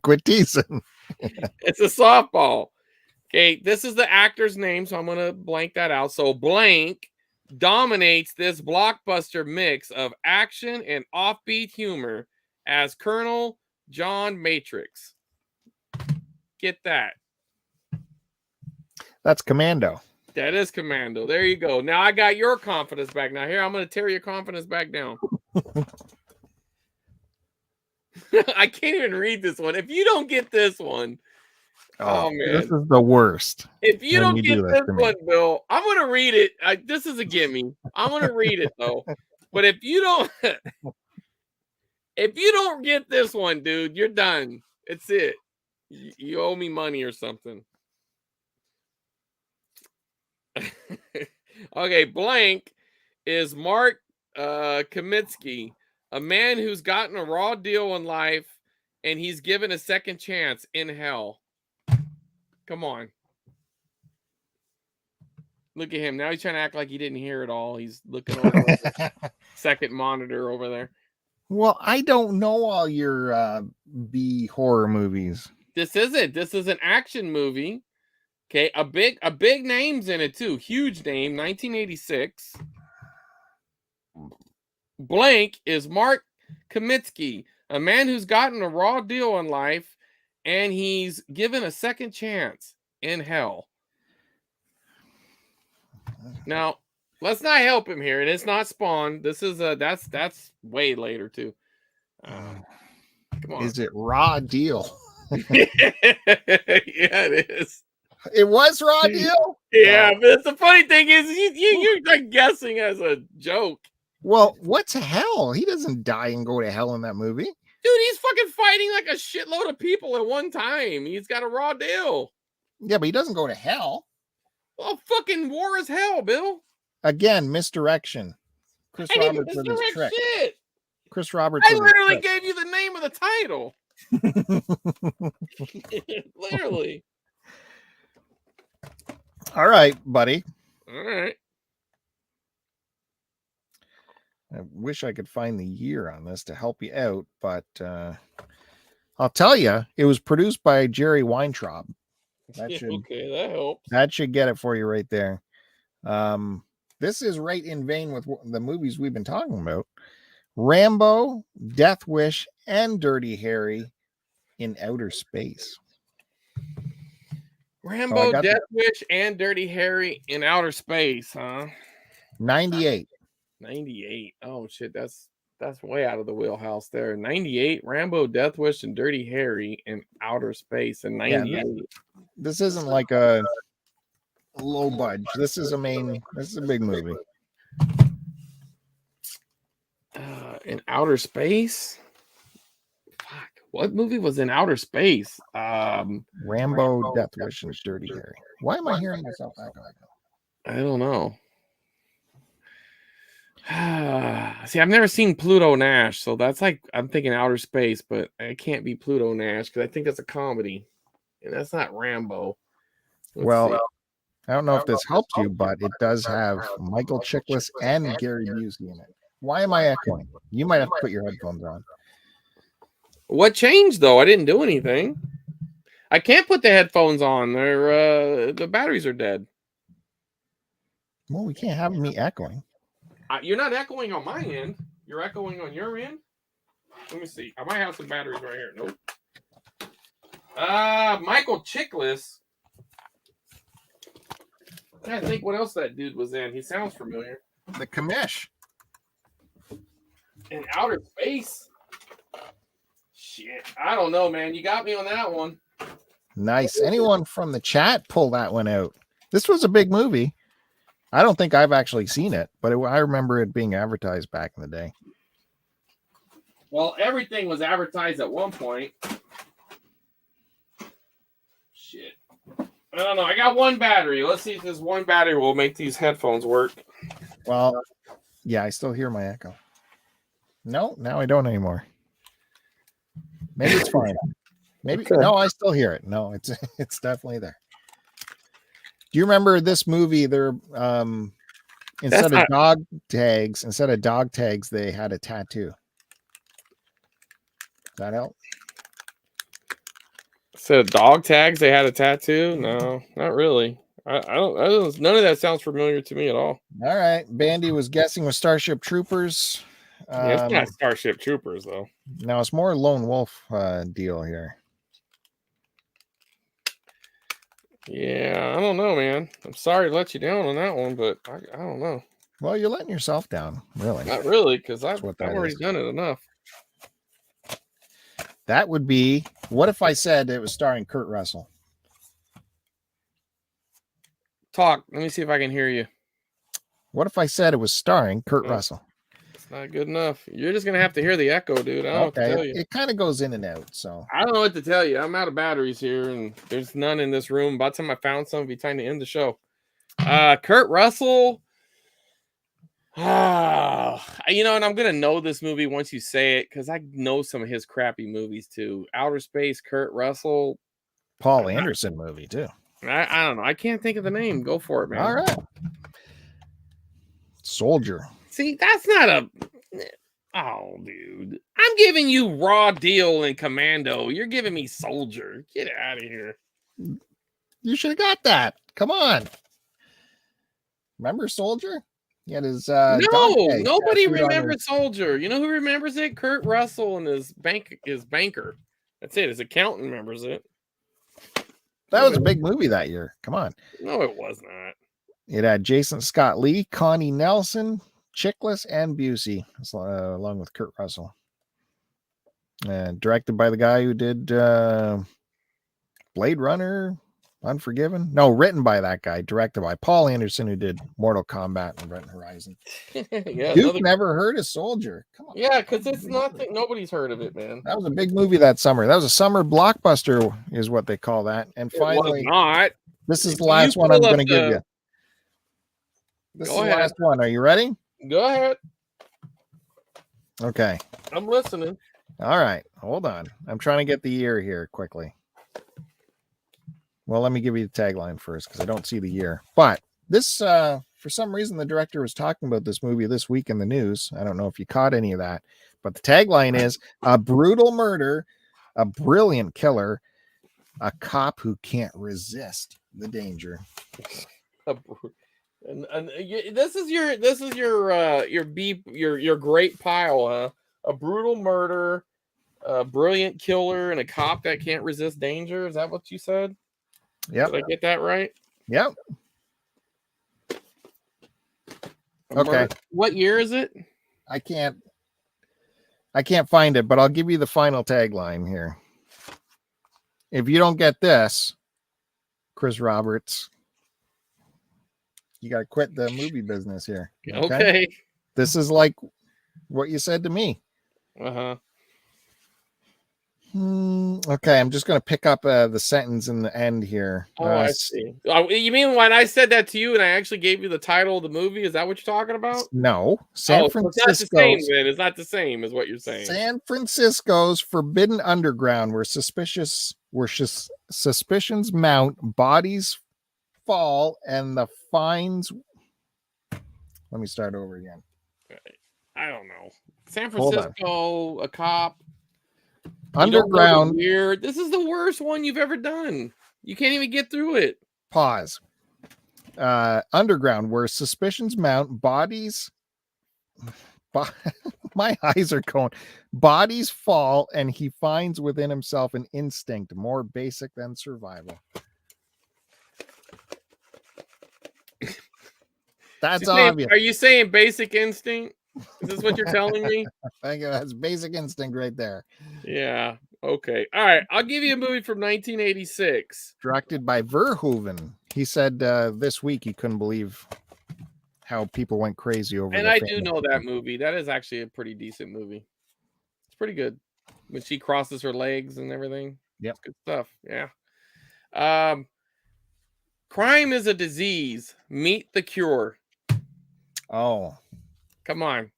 Quit teasing. It's a softball. Okay, this is the actor's name, so I'm going to blank that out. So blank dominates this blockbuster mix of action and offbeat humor as Colonel John Matrix. Get that. That's Commando. That is Commando. There you go. Now I got your confidence back. Now here, I'm going to tear your confidence back down. I can't even read this one. If you don't get this one, oh man, this is the worst. If you don't get this one, Bill, I'm going to read it. This is a gimme. I'm going to read it though. But if you don't get this one, dude, you're done. It's it. You owe me money or something. Okay, blank is Mark Kamitsky, a man who's gotten a raw deal in life and he's given a second chance in hell. Come on. Look at him. Now he's trying to act like he didn't hear it all. He's looking over the second monitor over there. Well, I don't know all your B horror movies. This is it. This is an action movie. Okay, a big name's in it too. Huge name, 1986. Blank is Mark Kamitsky, a man who's gotten a raw deal in life and he's given a second chance in hell. Now, let's not help him here. And it's not Spawn. This is that's way later too. Come on. Is it Raw Deal? Yeah, it is. It was Raw Deal? Yeah, but the funny thing is you're like guessing as a joke. Well, what's hell? He doesn't die and go to hell in that movie. Dude, he's fucking fighting like a shitload of people at one time. He's got a raw deal. Yeah, but he doesn't go to hell. Well, fucking war is hell, Bill. Again, misdirection. Chris Roberts with his trick. Shit. Chris Roberts. I literally gave you the name of the title. Literally. All right, buddy. All right. I wish I could find the year on this to help you out, but I'll tell you, it was produced by Jerry Weintraub. That should, okay, that helps. That should get it for you right there. This is right in vein with the movies we've been talking about. Rambo, Death Wish, and Dirty Harry in outer space. Rambo, Death Wish, and Dirty Harry in outer space, huh? 98. 98. Oh shit, that's way out of the wheelhouse there. 98, Rambo, Death Wish, and Dirty Harry in outer space in 98. Yeah, this isn't like a low budge. This is a big movie. In outer space? Fuck. What movie was in outer space? Rambo, Death Wish, and Dirty Harry. Why am I hearing myself back on? I don't know. See, I've never seen Pluto Nash, so that's like I'm thinking outer space, but it can't be Pluto Nash because I think that's a comedy, and that's not Rambo. Let's see. I don't know if this helps you, but it does have Michael Chiklis and Gary Busey in it. Why am I echoing? You might have to put your headphones on. What changed though? I didn't do anything. I can't put the headphones on. They're the batteries are dead. Well, we can't have me echoing. You're not echoing on my end. You're echoing on your end. Let me see. I might have some batteries right here. Nope. Michael Chiklis. I think what else that dude was in. He sounds familiar. The Commish. In outer space. Shit. I don't know, man. You got me on that one. Nice. Anyone from the chat pull that one out? This was a big movie. I don't think I've actually seen it, but I remember it being advertised back in the day. Well, everything was advertised at one point. Shit. I don't know. I got one battery. Let's see if this one battery will make these headphones work. Well, yeah, I still hear my echo. No, now I don't anymore. Maybe it's fine. Maybe no, I still hear it. No, it's definitely there. Do you remember this movie? There, Instead of dog tags, they had a tattoo. Does that help? Instead of dog tags, they had a tattoo? No, not really. I don't. None of that sounds familiar to me at all. All right. Bandy was guessing with Starship Troopers. Yeah, it's not Starship Troopers though. Now it's more Lone Wolf deal here. Yeah, I don't know, man. I'm sorry to let you down on that one, but I don't know. Well, you're letting yourself down, really. Not really, because I've what that already is. done it enough. That would be, what if I said it was starring Kurt Russell? Talk. Let me see if I can hear you. What if I said it was starring Kurt Russell? It's not good enough. You're just gonna have to hear the echo, dude. I don't know what to tell you. It kind of goes in and out, so I don't know what to tell you. I'm out of batteries here, and there's none in this room. By the time I found some, it'd be time to end the show. Kurt Russell. You know, and I'm gonna know this movie once you say it because I know some of his crappy movies too. Outer Space, Kurt Russell. Paul Anderson movie too. I don't know. I can't think of the name. Go for it, man. All right. Soldier. See, that's not a. Oh, dude. I'm giving you Raw Deal and Commando. You're giving me Soldier. Get out of here. You should have got that. Come on. Remember Soldier? He had his no, nobody remembers Soldier. You know who remembers it? Kurt Russell and his banker. That's it. His accountant remembers it. That was a big movie that year. Come on. No, it was not. It had Jason Scott Lee, Connie Nelson, Chiklis, and Busey, along with Kurt Russell. Directed by the guy who did Blade Runner, Unforgiven. No, written by that guy. Directed by Paul Anderson, who did Mortal Kombat and Event Horizon. Yeah, You've never heard of Soldier. Come on. Yeah, because it's nothing. Nobody's heard of it, man. That was a big movie that summer. That was a summer blockbuster, is what they call that. And finally, it was not. This is the last one I'm going to give you. This is the last one. Are you ready? Go ahead. Okay. I'm listening. All right. Hold on. I'm trying to get the year here quickly. Well, let me give you the tagline first because I don't see the year. But this, for some reason, the director was talking about this movie this week in the news. I don't know if you caught any of that. But the tagline is a brutal murder, a brilliant killer, a cop who can't resist the danger. And this is your great pile, huh? A brutal murder, a brilliant killer, and a cop that can't resist danger. Is that what you said? Yep. Did I get that right? Yep. Okay. What year is it? I can't find it, but I'll give you the final tagline here. If you don't get this, Chris Roberts, you got to quit the movie business here. Okay. This is like what you said to me. Uh-huh. Okay, I'm just going to pick up the sentence in the end here. Oh, I see. You mean when I said that to you and I actually gave you the title of the movie? Is that what you're talking about? No. San Francisco. It's not the same, then. It's not the same as what you're saying. San Francisco's forbidden underground where suspicions mount, bodies fall, and the fines. Let me start over again. I don't know. San Francisco, a cop. Underground. Weird. This is the worst one you've ever done. You can't even get through it. Pause. Underground, where suspicions mount, bodies. My eyes are going. Bodies fall, and he finds within himself an instinct more basic than survival. That's obvious. Are you saying Basic Instinct? Is this what you're telling me? I think that's Basic Instinct right there. Yeah. Okay. All right. I'll give you a movie from 1986. Directed by Verhoeven. He said this week he couldn't believe how people went crazy over it. And I do know that movie. That is actually a pretty decent movie. It's pretty good. When she crosses her legs and everything. Yep. It's good stuff. Yeah. Crime is a disease. Meet the cure. Oh. Come on.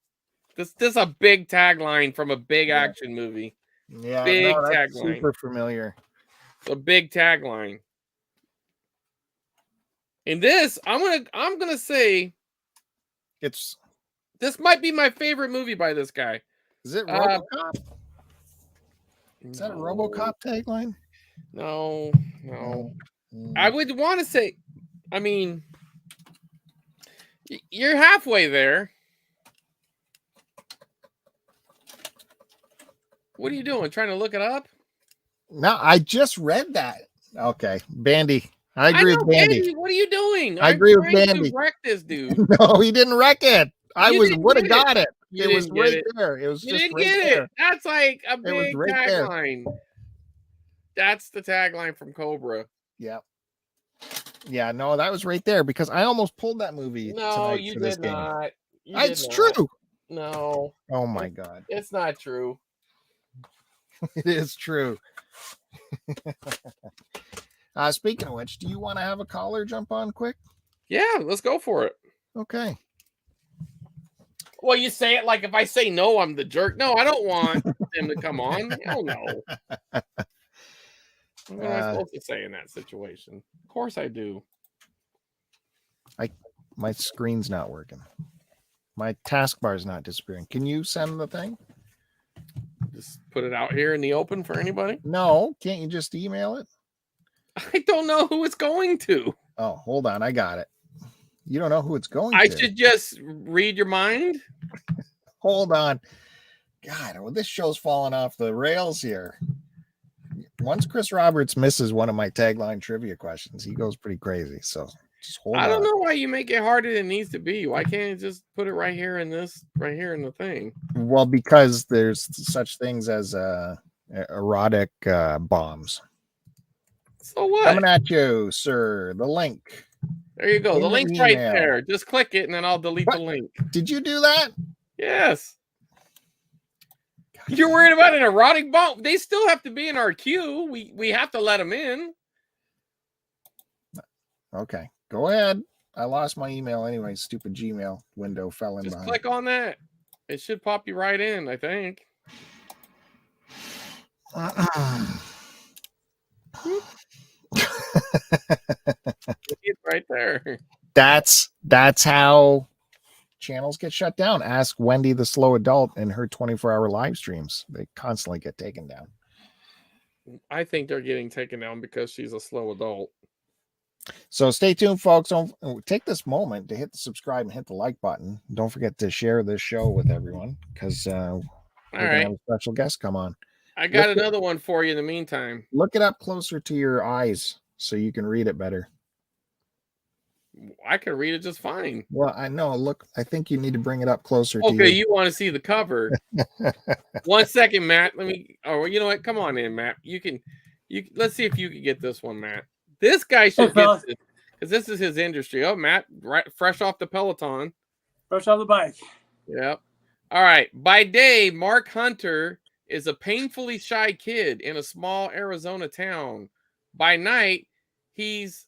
This is a big tagline from a big action movie. Yeah, big that's tagline. Super familiar. It's a big tagline. In this, I'm gonna say It's. This might be my favorite movie by this guy. Is it RoboCop? Is that a No. RoboCop tagline? No. Mm. I would want to say, I mean, you're halfway there. What are you doing? Trying to look it up? No, I just read that. Okay, Bandy. I agree with Bandy. What are you doing? I agree with Bandy. To wreck this dude. No, he didn't wreck it. I would have got it. It was right there. It was you just didn't right get there. It. That's like a big right tagline. That's the tagline from Cobra. Yeah. Yeah, no, that was right there because I almost pulled that movie. No, you did not. It's true. No. Oh my God. It's not true. It is true. Speaking of which, do you want to have a caller jump on quick? Yeah, let's go for it. Okay. Well, you say it like if I say no, I'm the jerk. No, I don't want him to come on. Hell no. What am I supposed to say in that situation? Of course I do. My screen's not working. My taskbar is not disappearing. Can you send the thing? Just put it out here in the open for anybody? No, can't you just email it? I don't know who it's going to. Oh, hold on. I got it. You don't know who it's going to. I should just read your mind? Hold on. God, well, this show's falling off the rails here. Once Chris Roberts misses one of my tagline trivia questions, he goes pretty crazy. So just hold on. I don't know why you make it harder than it needs to be. Why can't you just put it right here in the thing? Well, because there's such things as erotic bombs. So what? Coming at you, sir. The link. There you go. The link's right there. Just click it and then I'll delete the link. Did you do that? Yes. You're worried about an erotic bomb? They still have to be in our queue. We have to let them in. Okay. Go ahead. I lost my email anyway. Stupid Gmail window fell in. Just behind. click on that. It should pop you right in, I think. It's right there. That's how channels get shut down. Ask Wendy the Slow Adult in her 24-hour live streams. They constantly get taken down. I think they're getting taken down because she's a slow adult. So stay tuned, folks. Don't take this moment to hit the subscribe and hit the like button. Don't forget to share this show with everyone because we're gonna have a special guest come on. I got another one for you in the meantime. Look it up closer to your eyes so you can read it better. I can read it just fine. Well, I know. Look, I think you need to bring it up closer to you. Okay, you want to see the cover. 1 second, Matt. Let me. Oh, you know what? Come on in, Matt. Let's see if you can get this one, Matt. This guy should get this because this is his industry. Oh, Matt, right, fresh off the Peloton. Fresh off the bike. Yep. All right. By day, Mark Hunter is a painfully shy kid in a small Arizona town. By night, he's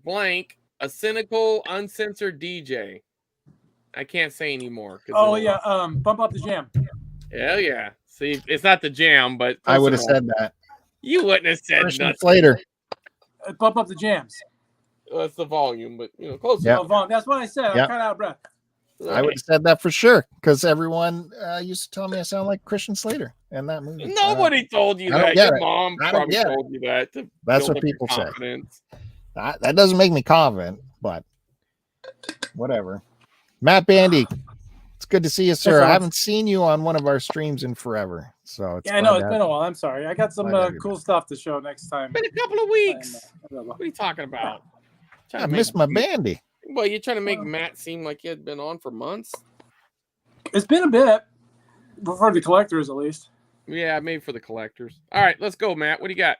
blank, a cynical, uncensored DJ. I can't say anymore. Oh, yeah. Bump Up the Jam. Hell yeah. See, it's not the Jam, but I would have said that. You wouldn't have said nothing. Later. Bump Up the Jams. Well, that's the volume, but close enough. Oh, that's what I said. I'm kind of out of breath. I would have said that for sure because everyone used to tell me I sound like Christian Slater in that movie. Nobody told you that. Your mom probably told you that. That's what people say. That doesn't make me confident, but whatever. Matt Bandy, it's good to see you, sir. I haven't seen you on one of our streams in forever. So I know it's been a while. I'm sorry. I got some cool stuff to show next time. Been a couple of weeks. What are you talking about? I missed my Bandy. Well, you're trying to make Matt seem like he had been on for months. It's been a bit for the collectors, at least. Yeah, maybe for the collectors. All right, let's go, Matt. What do you got?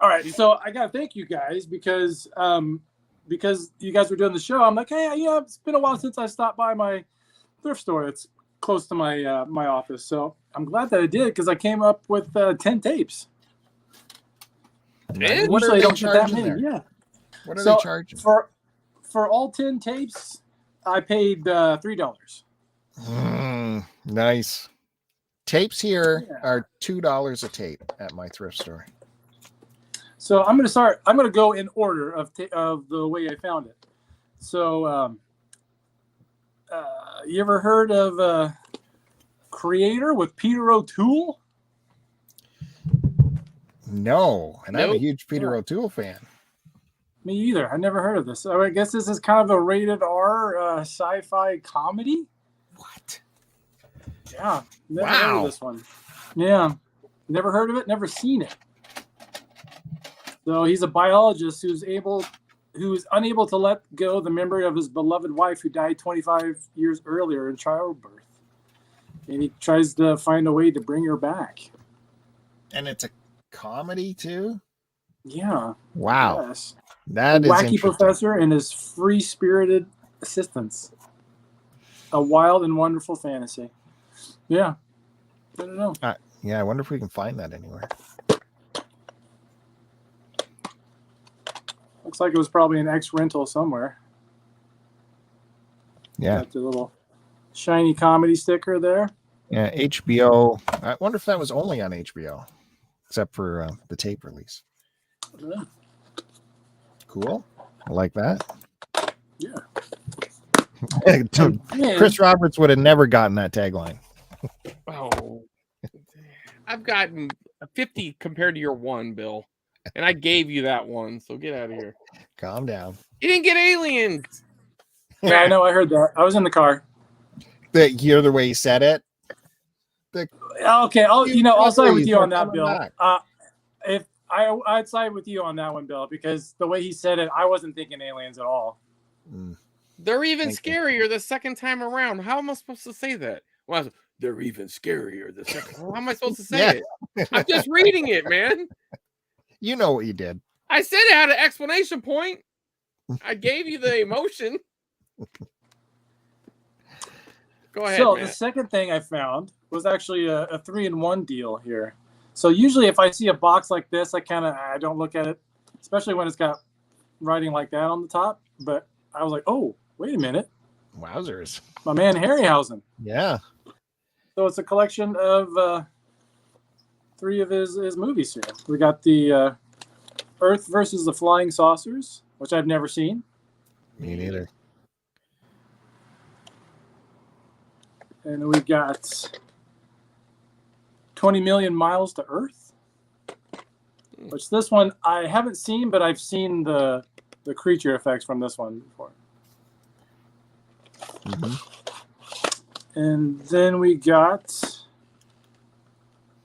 All right, so I got to thank you guys because you guys were doing the show. I'm like, hey, it's been a while since I stopped by my thrift store. It's close to my my office, so I'm glad that I did because I came up with 10 tapes. And what are they charging there? Yeah. What are they charging for all 10 tapes? I paid $3. Nice. Tapes here are $2 a tape at my thrift store. So I'm going to go in order of the way I found it. So You ever heard of Creator with Peter O'Toole? No, and I'm a Nope. huge Peter O'Toole fan. Me either. I never heard of this. So I guess this is kind of a rated R sci-fi comedy. What? Yeah, never heard of this one. Yeah, never heard of it. Never seen it. So he's a biologist who's unable to let go the memory of his beloved wife who died 25 years earlier in childbirth, and he tries to find a way to bring her back. And it's a comedy too? Yeah. Wow. Yes. That a is wacky professor and his free-spirited assistants. A wild and wonderful fantasy. Yeah. I don't know. Yeah, I wonder if we can find that anywhere. Looks like it was probably an X-rental somewhere. Yeah. Got the little shiny comedy sticker there. Yeah, HBO. I wonder if that was only on HBO, except for the tape release. Yeah. Cool. I like that. Yeah. Chris Roberts would have never gotten that tagline. Oh, I've gotten a 50 compared to your 1, Bill. And I gave you that one, so get out of here. Calm down. You didn't get aliens. Yeah, I know. I heard that. I was in the car. You hear the way he said it? Okay, I'll side with you on that, Bill. Back. If I'd side with you on that one, Bill, because the way he said it, I wasn't thinking aliens at all. They're even Thank you. scarier the second time around. How am I supposed to say that? Well, they're even scarier the second. How am I supposed to say it? I'm just reading it, man. You know what you did. I said it had an explanation point. I gave you the emotion. Go ahead. So Matt. the second thing I found was actually a 3-in-1 deal here. So usually if I see a box like this, I don't look at it, especially when it's got writing like that on the top. But I was like, oh, wait a minute. Wowzers. My man Harryhausen. Yeah. So it's a collection of 3 of his movies here. We got the Earth versus the Flying Saucers, which I've never seen. Me neither. And we got 20 Million Miles to Earth, which this one I haven't seen, but I've seen the creature effects from this one before. And then we got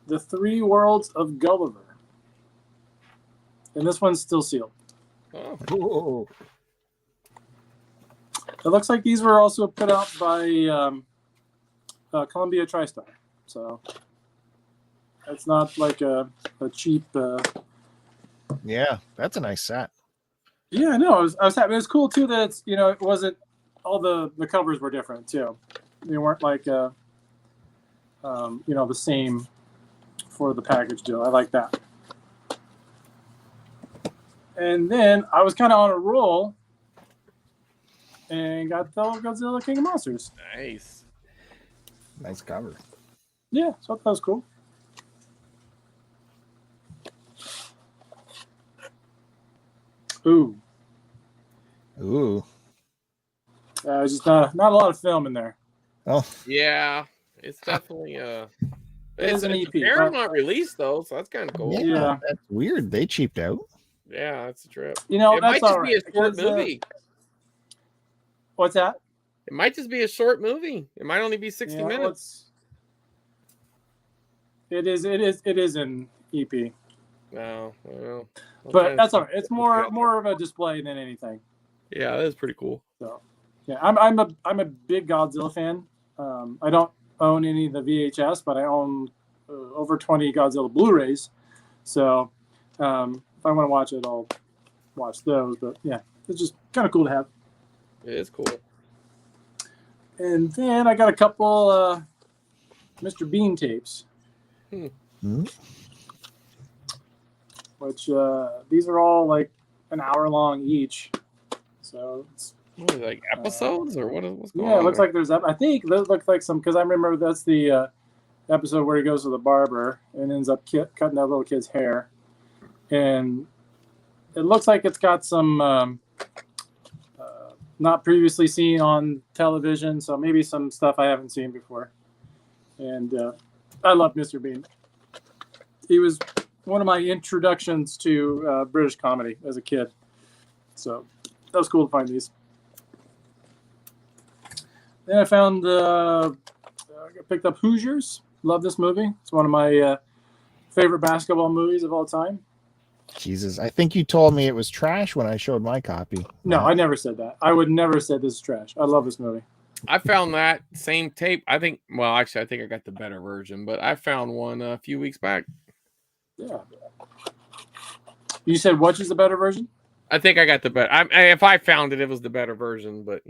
the 3 Worlds of Gulliver. And this one's still sealed. Oh. It looks like these were also put out by Columbia TriStar. So it's not like a cheap. Yeah, that's a nice set. Yeah, no, I was happy. It was cool too that it's, it wasn't all the covers were different too. They weren't like the same for the package deal. I like that. And then I was kind of on a roll and got the Godzilla King of Monsters. Nice. Nice cover. Yeah, so that was cool. Ooh. Just not a lot of film in there. Oh. Yeah, it's definitely It's an EP. Paramount release though, so that's kind of cool. Yeah. That's weird. They cheaped out. Yeah, that's a trip. It It that's might just all be right. a short movie. What's that? It might just be a short movie. It might only be 60 minutes. It is an EP. No, well, But that's all right. It's more of a display than anything. Yeah, that is pretty cool. So, yeah, I'm a big Godzilla fan. I don't own any of the VHS, but I own over 20 Godzilla Blu-rays. So, if I want to watch it, I'll watch those. But yeah, it's just kind of cool to have. It is cool. And then I got a couple Mr. Bean tapes. Which these are all like an hour long each. So it's What is it, like episodes or what's going on? yeah, it looks like there's I think that looks like some, because I remember that's the episode where he goes to the barber and ends up cutting that little kid's hair, and it looks like it's got some not previously seen on television, so maybe some stuff I haven't seen before. And I love Mr. Bean. He was one of my introductions to British comedy as a kid. So that was cool to find these. Then I found, I picked up Hoosiers. Love this movie. It's one of my favorite basketball movies of all time. Jesus, I think you told me it was trash when I showed my copy. No, I never said that. I would never say this is trash. I love this movie. I found that same tape. I think I got the better version, but I found one a few weeks back. Yeah. You said which is the better version? I think I got the better. If I found it, it was the better version, but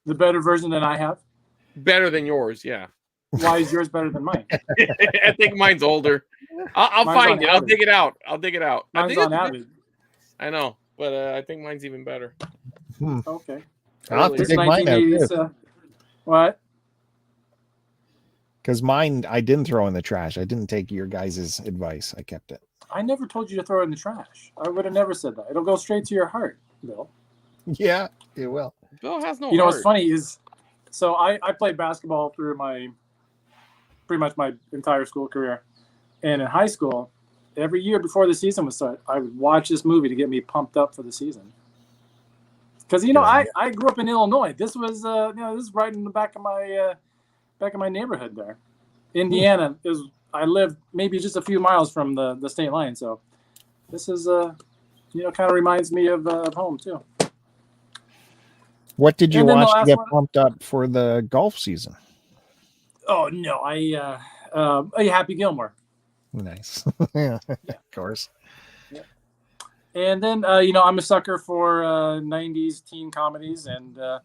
The better version than I have? better than yours. Yeah. Why is yours better than mine? I think mine's older. I'll Mine's find on it. I'll Avid. dig it out. I Mine's think on Avid. I know, but I think mine's even better. Okay. I'll have to This dig mine out, 1980s. too. What? Because mine, I didn't throw in the trash. I didn't take your guys' advice. I kept it. I never told you to throw it in the trash. I would have never said that. It'll go straight to your heart, Bill. Yeah, it will. Bill has no. You know heart. what's funny is, so I played basketball through pretty much my entire school career, and in high school, every year before the season was started, I would watch this movie to get me pumped up for the season. Because I grew up in Illinois. This was this is right in the back of my neighborhood there. Indiana is. I lived maybe just a few miles from the state line, so this is kind of reminds me of home too. What did you And then the watch to last get one- pumped up for the golf season? Oh no, Happy Gilmore. Nice. Yeah, of course. And then I'm a sucker for 90s teen comedies, and I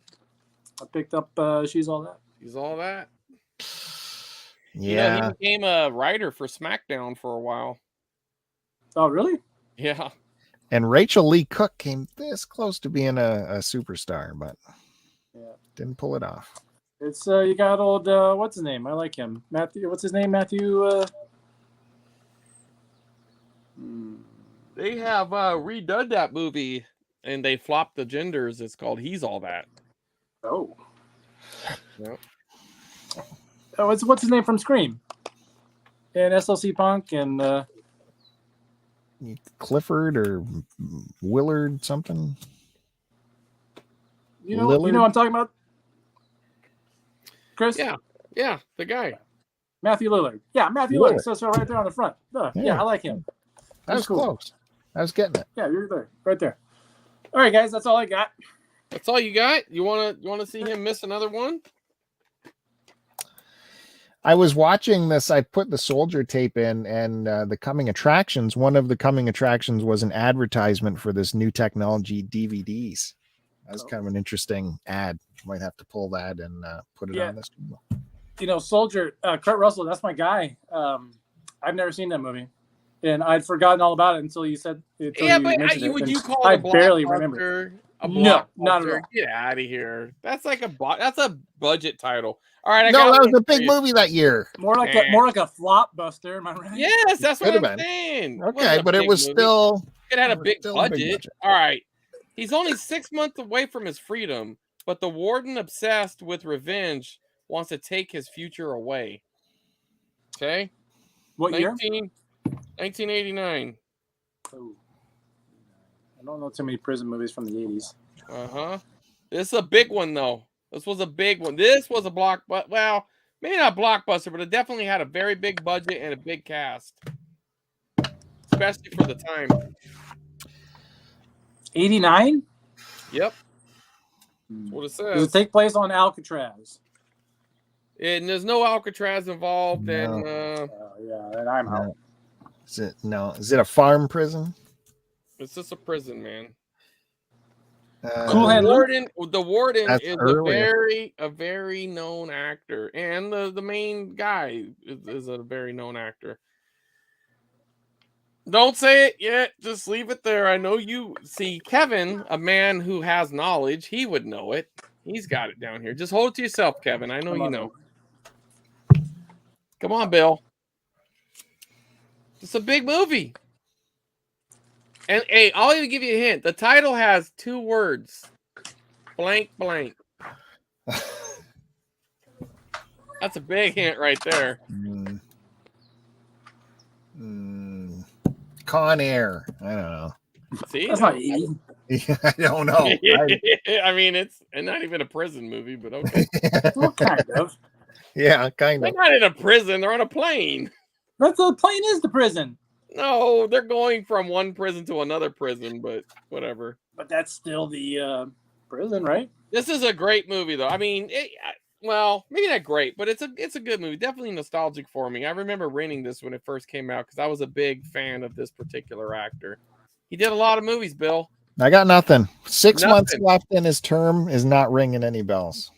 picked up She's All That. He's all that. Yeah. He became a writer for SmackDown for a while. Oh really? Yeah. And Rachel Lee Cook came this close to being a superstar, but didn't pull it off. It's you got old what's his name? I like him. Matthew. What's his name? Matthew. They have redone that movie, and they flopped the genders. It's called He's All That. Oh. Yep. Oh, what's his name from Scream? And SLC Punk and Clifford or Willard something. you know what I'm talking about? Chris? Yeah, the guy. Matthew Lillard. Yeah, Matthew Lillard. So right there on the front. Yeah, I like him. That was cool. close. I was getting it. Yeah, you're there. Right there. All right, guys, that's all I got. That's all you got? You wanna see him miss another one? I was watching this. I put the Soldier tape in, and the coming attractions. One of the coming attractions was an advertisement for this new technology DVDs. That was kind of an interesting ad. Might have to pull that and put it on this. Soldier, Kurt Russell. That's my guy. I've never seen that movie, and I'd forgotten all about it until you said. Would you call it I a barely blockbuster? remember. No, not at all. Get out of here. That's like that's a budget title. All right, No, that was a big movie that year. More like a flop buster. Am I right? Yes, that's what Could I'm have been. saying. Okay, but it was still. It had a big still a big budget. budget. All right. He's only 6 months away from his freedom, but the warden, obsessed with revenge, wants to take his future away. Okay? What year? 1989. Oh. I don't know too many prison movies from the 80s. Uh-huh. This is a big one, though. This was a big one. This was a blockbuster. Well, maybe not blockbuster, but it definitely had a very big budget and a big cast. Especially for the time. 89? Yep. That's what it says. Does it take place on Alcatraz? And there's no Alcatraz involved. No. And Yeah, then I'm out. Is it a farm prison? it's just a prison, man. Cool The Hand warden That's is early. a very known actor, and the main guy is a very known actor. Don't say it yet. Just leave it there. I know you see Kevin, a man who has knowledge. He would know it. He's got it down here. Just hold it to yourself, Kevin. I know you know. Come on, Bill. It's a big movie. And hey, I'll even give you a hint. The title has 2 words. blank blank. That's a big hint right there. Con Air. I don't know. See, That's not E. I don't know. I mean, it's not even a prison movie, but okay. Well, kind of. Yeah, kind They're of. not in a prison; they're on a plane. That's the plane is the prison. No, they're going from one prison to another prison, but whatever. But that's still the prison, right? This is a great movie, though. I mean, well, maybe not great, but it's a good movie. Definitely nostalgic for me. I remember renting this when it first came out because I was a big fan of this particular actor. He did a lot of movies, Bill. I got nothing. 6 months Nothing. left in his term is not ringing any bells.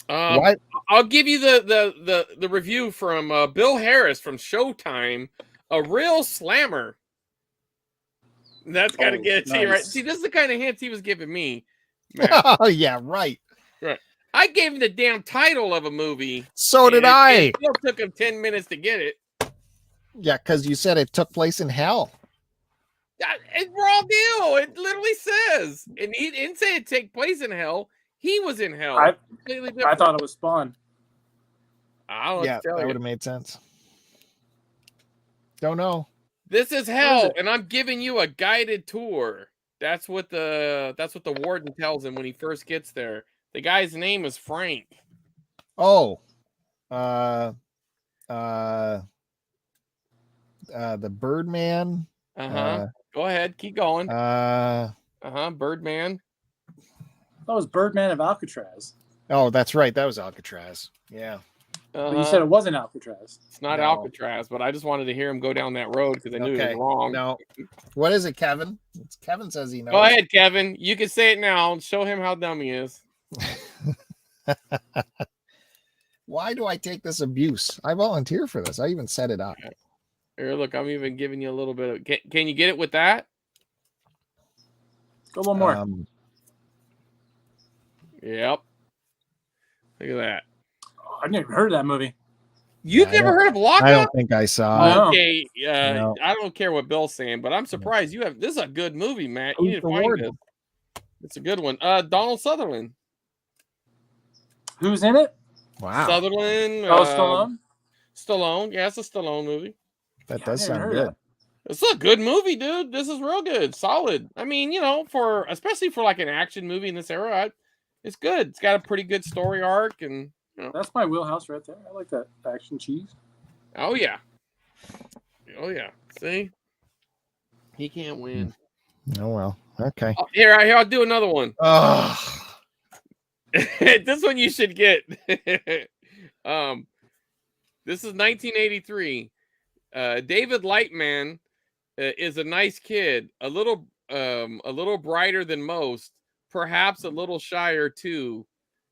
I'll give you the review from Bill Harris from Showtime. A real slammer. That's got to get it to you, right? See, this is the kind of hints he was giving me. Matt. Oh, yeah, right. Right. I gave him the damn title of a movie. So did I. It still took him 10 minutes to get it. Yeah, because you said it took place in hell. It's raw deal. It literally says. And he didn't say it take place in hell. He was in hell. I thought it was Spawn. Yeah, that would have made sense. Don't know. This is hell, and I'm giving you a guided tour. That's what the warden tells him when he first gets there. The guy's name is Frank. Oh. The Birdman. Go ahead, keep going. Birdman. That was Birdman of Alcatraz. Oh, that's right. That was Alcatraz. Yeah. But you said it wasn't Alcatraz. It's not Alcatraz, but I just wanted to hear him go down that road because I knew it was wrong. No. What is it, Kevin? Kevin says he knows. Go ahead, Kevin. You can say it now. Show him how dumb he is. Why do I take this abuse? I volunteer for this. I even set it up. Here, look, I'm even giving you a little bit of. Can you get it with that? Go one more. Yep. Look at that. I've never heard of that movie. You've never heard of Lockup? I don't think I saw. Okay, No. I don't care what Bill's saying, but I'm surprised you have. This is a good movie, Matt. You Who's need to the find warden? this. It's a good one. Donald Sutherland. Who's in it? Wow. Stallone. Sutherland. Stallone. Yeah, it's a Stallone movie. That does I never sound heard good. of It's a good movie, dude. This is real good, solid. I mean, especially for like an action movie in this era, it's good. It's got a pretty good story arc, and That's my wheelhouse right there. I like that action cheese. oh yeah. See, he can't win. Oh well. Okay. Oh, here, I'll do another one. Oh. This one you should get. This is 1983. David Lightman is a nice kid, a little brighter than most, perhaps a little shyer too.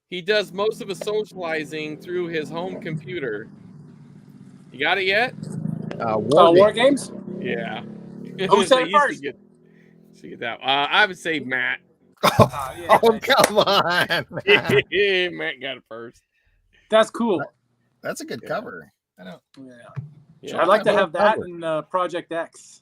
He does most of his socializing through his home computer. You got it yet? War Games? Yeah. Who said it first? So get that. I would say Matt. Oh, come on. Matt got it first. That's cool. That's a good cover. I don't. Yeah. I'd like to have that in Project X.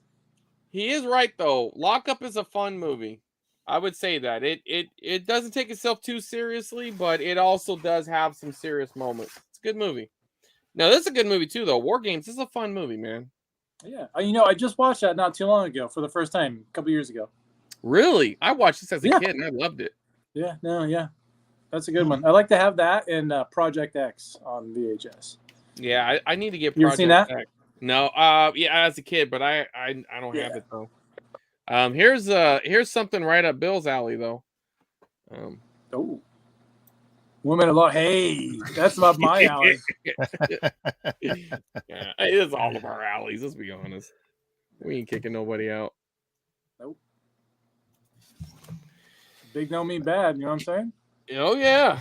He is right though. Lockup is a fun movie. I would say that it doesn't take itself too seriously, but it also does have some serious moments. It's a good movie. Now this is a good movie too, though. War Games is a fun movie, man. Yeah, I just watched that not too long ago for the first time, a couple years ago. Really, I watched this as a kid and I loved it. Yeah, that's a good one. I like to have that in Project X on VHS. Yeah, I need to get. You ever seen that? X. No, yeah, as a kid, but I don't have it though. Here's something right up Bill's alley though. Oh, Women of Law. Hey, that's up my alley. Yeah, it is all of our alleys. Let's be honest. We ain't kicking nobody out. Nope. Big don't mean bad. You know what I'm saying? Oh yeah,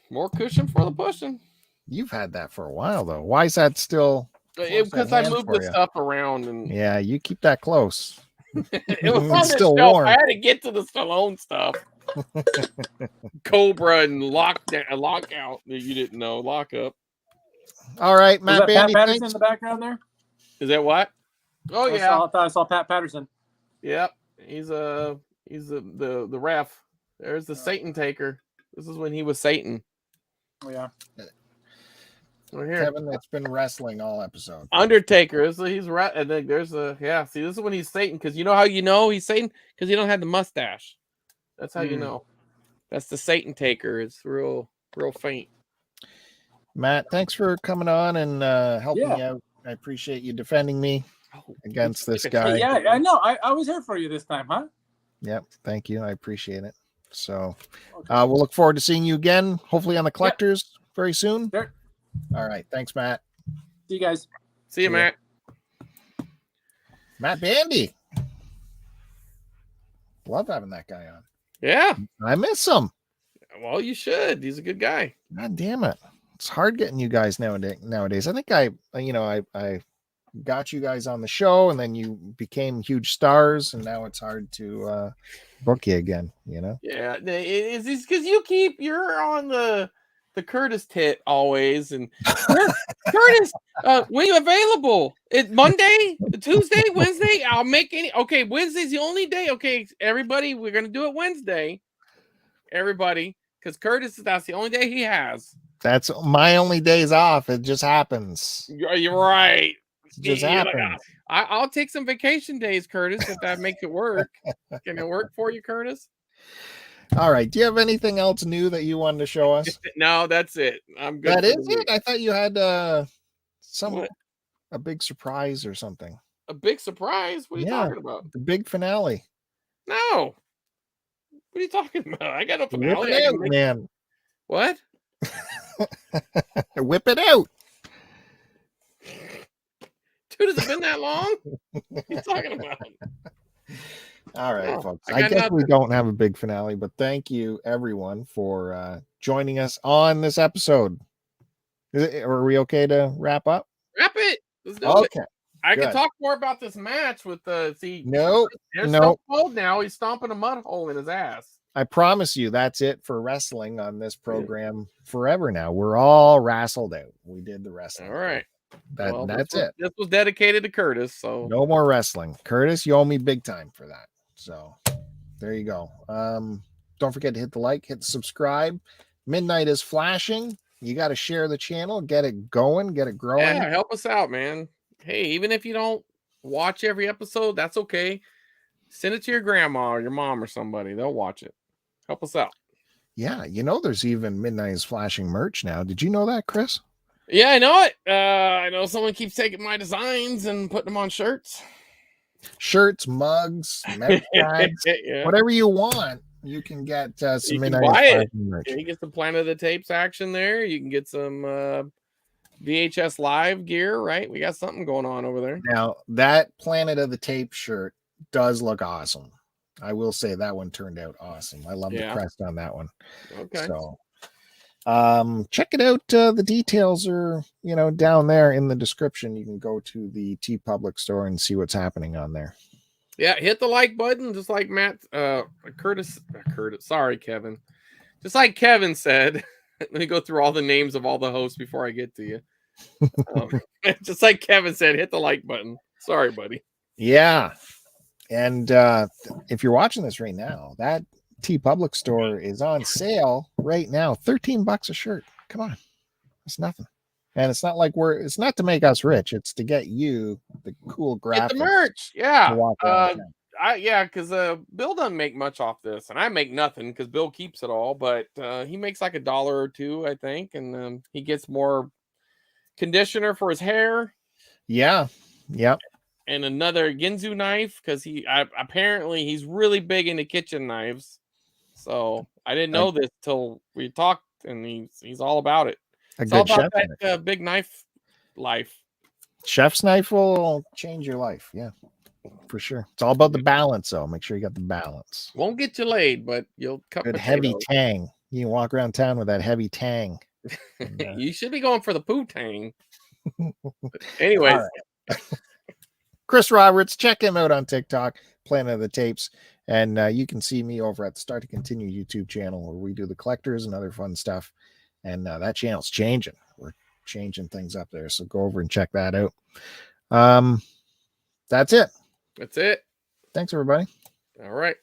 more cushion for the pushing. You've had that for a while though. Why is that still? Because I moved the stuff around and yeah, you keep that close. It was on still shelf. warm. I had to get to the Stallone stuff. Cobra and lockout that you didn't know. Lockup. All right, Was Matt that Pat Bandy. Patterson in the background there? Is that what? Oh yeah. I thought I saw Pat Patterson. Yep. He's He's the ref. There's the Satan taker. This is when he was Satan. Oh, yeah. Right here. Kevin, that's been wrestling all episode. Undertaker. So he's right. And then there's see, this is when he's Satan, because you know how you know he's Satan? Because he don't have the mustache. That's how you know. That's the Satan taker. It's real faint. Matt, thanks for coming on and helping me out. I appreciate you defending me against this guy. Hey, yeah, I know. I was here for you this time, huh? Yep. Thank you. I appreciate it. So we'll look forward to seeing you again, hopefully on the collectors very soon. Sure. All right. Thanks, Matt. See you guys. See you, Matt. Matt Bandy. Love having that guy on. Yeah. I miss him. Well, you should. He's a good guy. God damn it. It's hard getting you guys nowadays. I think I got you guys on the show and then you became huge stars and now it's hard to book you again, you know? Yeah. It's because you're on the Curtis tit always. And Curtis, when you available? It Monday, Tuesday, Wednesday? I'll make any. Okay, Wednesday's the only day. Okay, everybody, we're going to do it Wednesday. Everybody, because Curtis, that's the only day he has. That's my only days off. It just happens. You're right. It just happens. I'll take some vacation days, Curtis, if that makes it work. Can it work for you, Curtis? All right. Do you have anything else new that you wanted to show us? No, that's it. I'm good. That is it? I thought you had a big surprise or something. A big surprise? What are you talking about? The big finale. No. What are you talking about? I got no finale. Whip it out, man. What? Whip it out. Dude, has it been that long? What are you talking about? All right, folks. I guess we don't have a big finale, but thank you, everyone, for joining us on this episode. Are we okay to wrap up? Wrap it. Let's do it. I can talk more about this match with the Nope. So cold now. He's stomping a mud hole in his ass. I promise you, that's it for wrestling on this program forever now. We're all wrestled out. We did the wrestling. All right. That's it. This was dedicated to Curtis, so no more wrestling. Curtis, you owe me big time for that. So there you go. Don't forget to hit the like, hit the subscribe. Midnight is flashing. You got to share the channel, get it going, get it growing. Yeah, help us out, man. Hey, even if you don't watch every episode, that's okay. Send it to your grandma or your mom or somebody. They'll watch it. Help us out. Yeah, there's even Midnight is Flashing merch now. Did you know that, Chris? Yeah, I know it. I know someone keeps taking my designs and putting them on shirts. Shirts, mugs, tags, whatever you want. You can get some Midnight is Flashing merch. Yeah, you get some Planet of the Tapes action there. You can get some VHS Live gear, right? We got something going on over there. Now, that Planet of the Tape shirt does look awesome. I will say that one turned out awesome. I love the crest on that one. Okay. So check it out. The details are, down there in the description. You can go to the TeePublic store and see what's happening on there. Yeah, hit the like button, just like Curtis. Sorry, Kevin. Just like Kevin said. Let me go through all the names of all the hosts before I get to you. Just like Kevin said, hit the like button. Sorry, buddy. Yeah. And if you're watching this right now, that TeePublic store is on sale right now. $13 a shirt. Come on. It's nothing. And it's not like it's not to make us rich. It's to get you the cool graphics. Get the merch. Yeah. Because Bill doesn't make much off this. And I make nothing because Bill keeps it all. But he makes like $1 or $2, I think. And he gets more conditioner for his hair. Yeah. Yep. And another Ginzu knife because apparently he's really big into kitchen knives. So I didn't know this till we talked, and he's all about it. It's all about that big knife life. Chef's knife will change your life. Yeah, for sure. It's all about the balance, though. Make sure you got the balance. Won't get you laid, but you'll cut good heavy tang. You can walk around town with that heavy tang. You should be going for the poo tang. Anyways. Chris Roberts, check him out on TikTok, Planet of the Tapes. And you can see me over at the Start to Continue YouTube channel where we do the collectors and other fun stuff. And that channel's changing. We're changing things up there. So go over and check that out. That's it. That's it. Thanks, everybody. All right.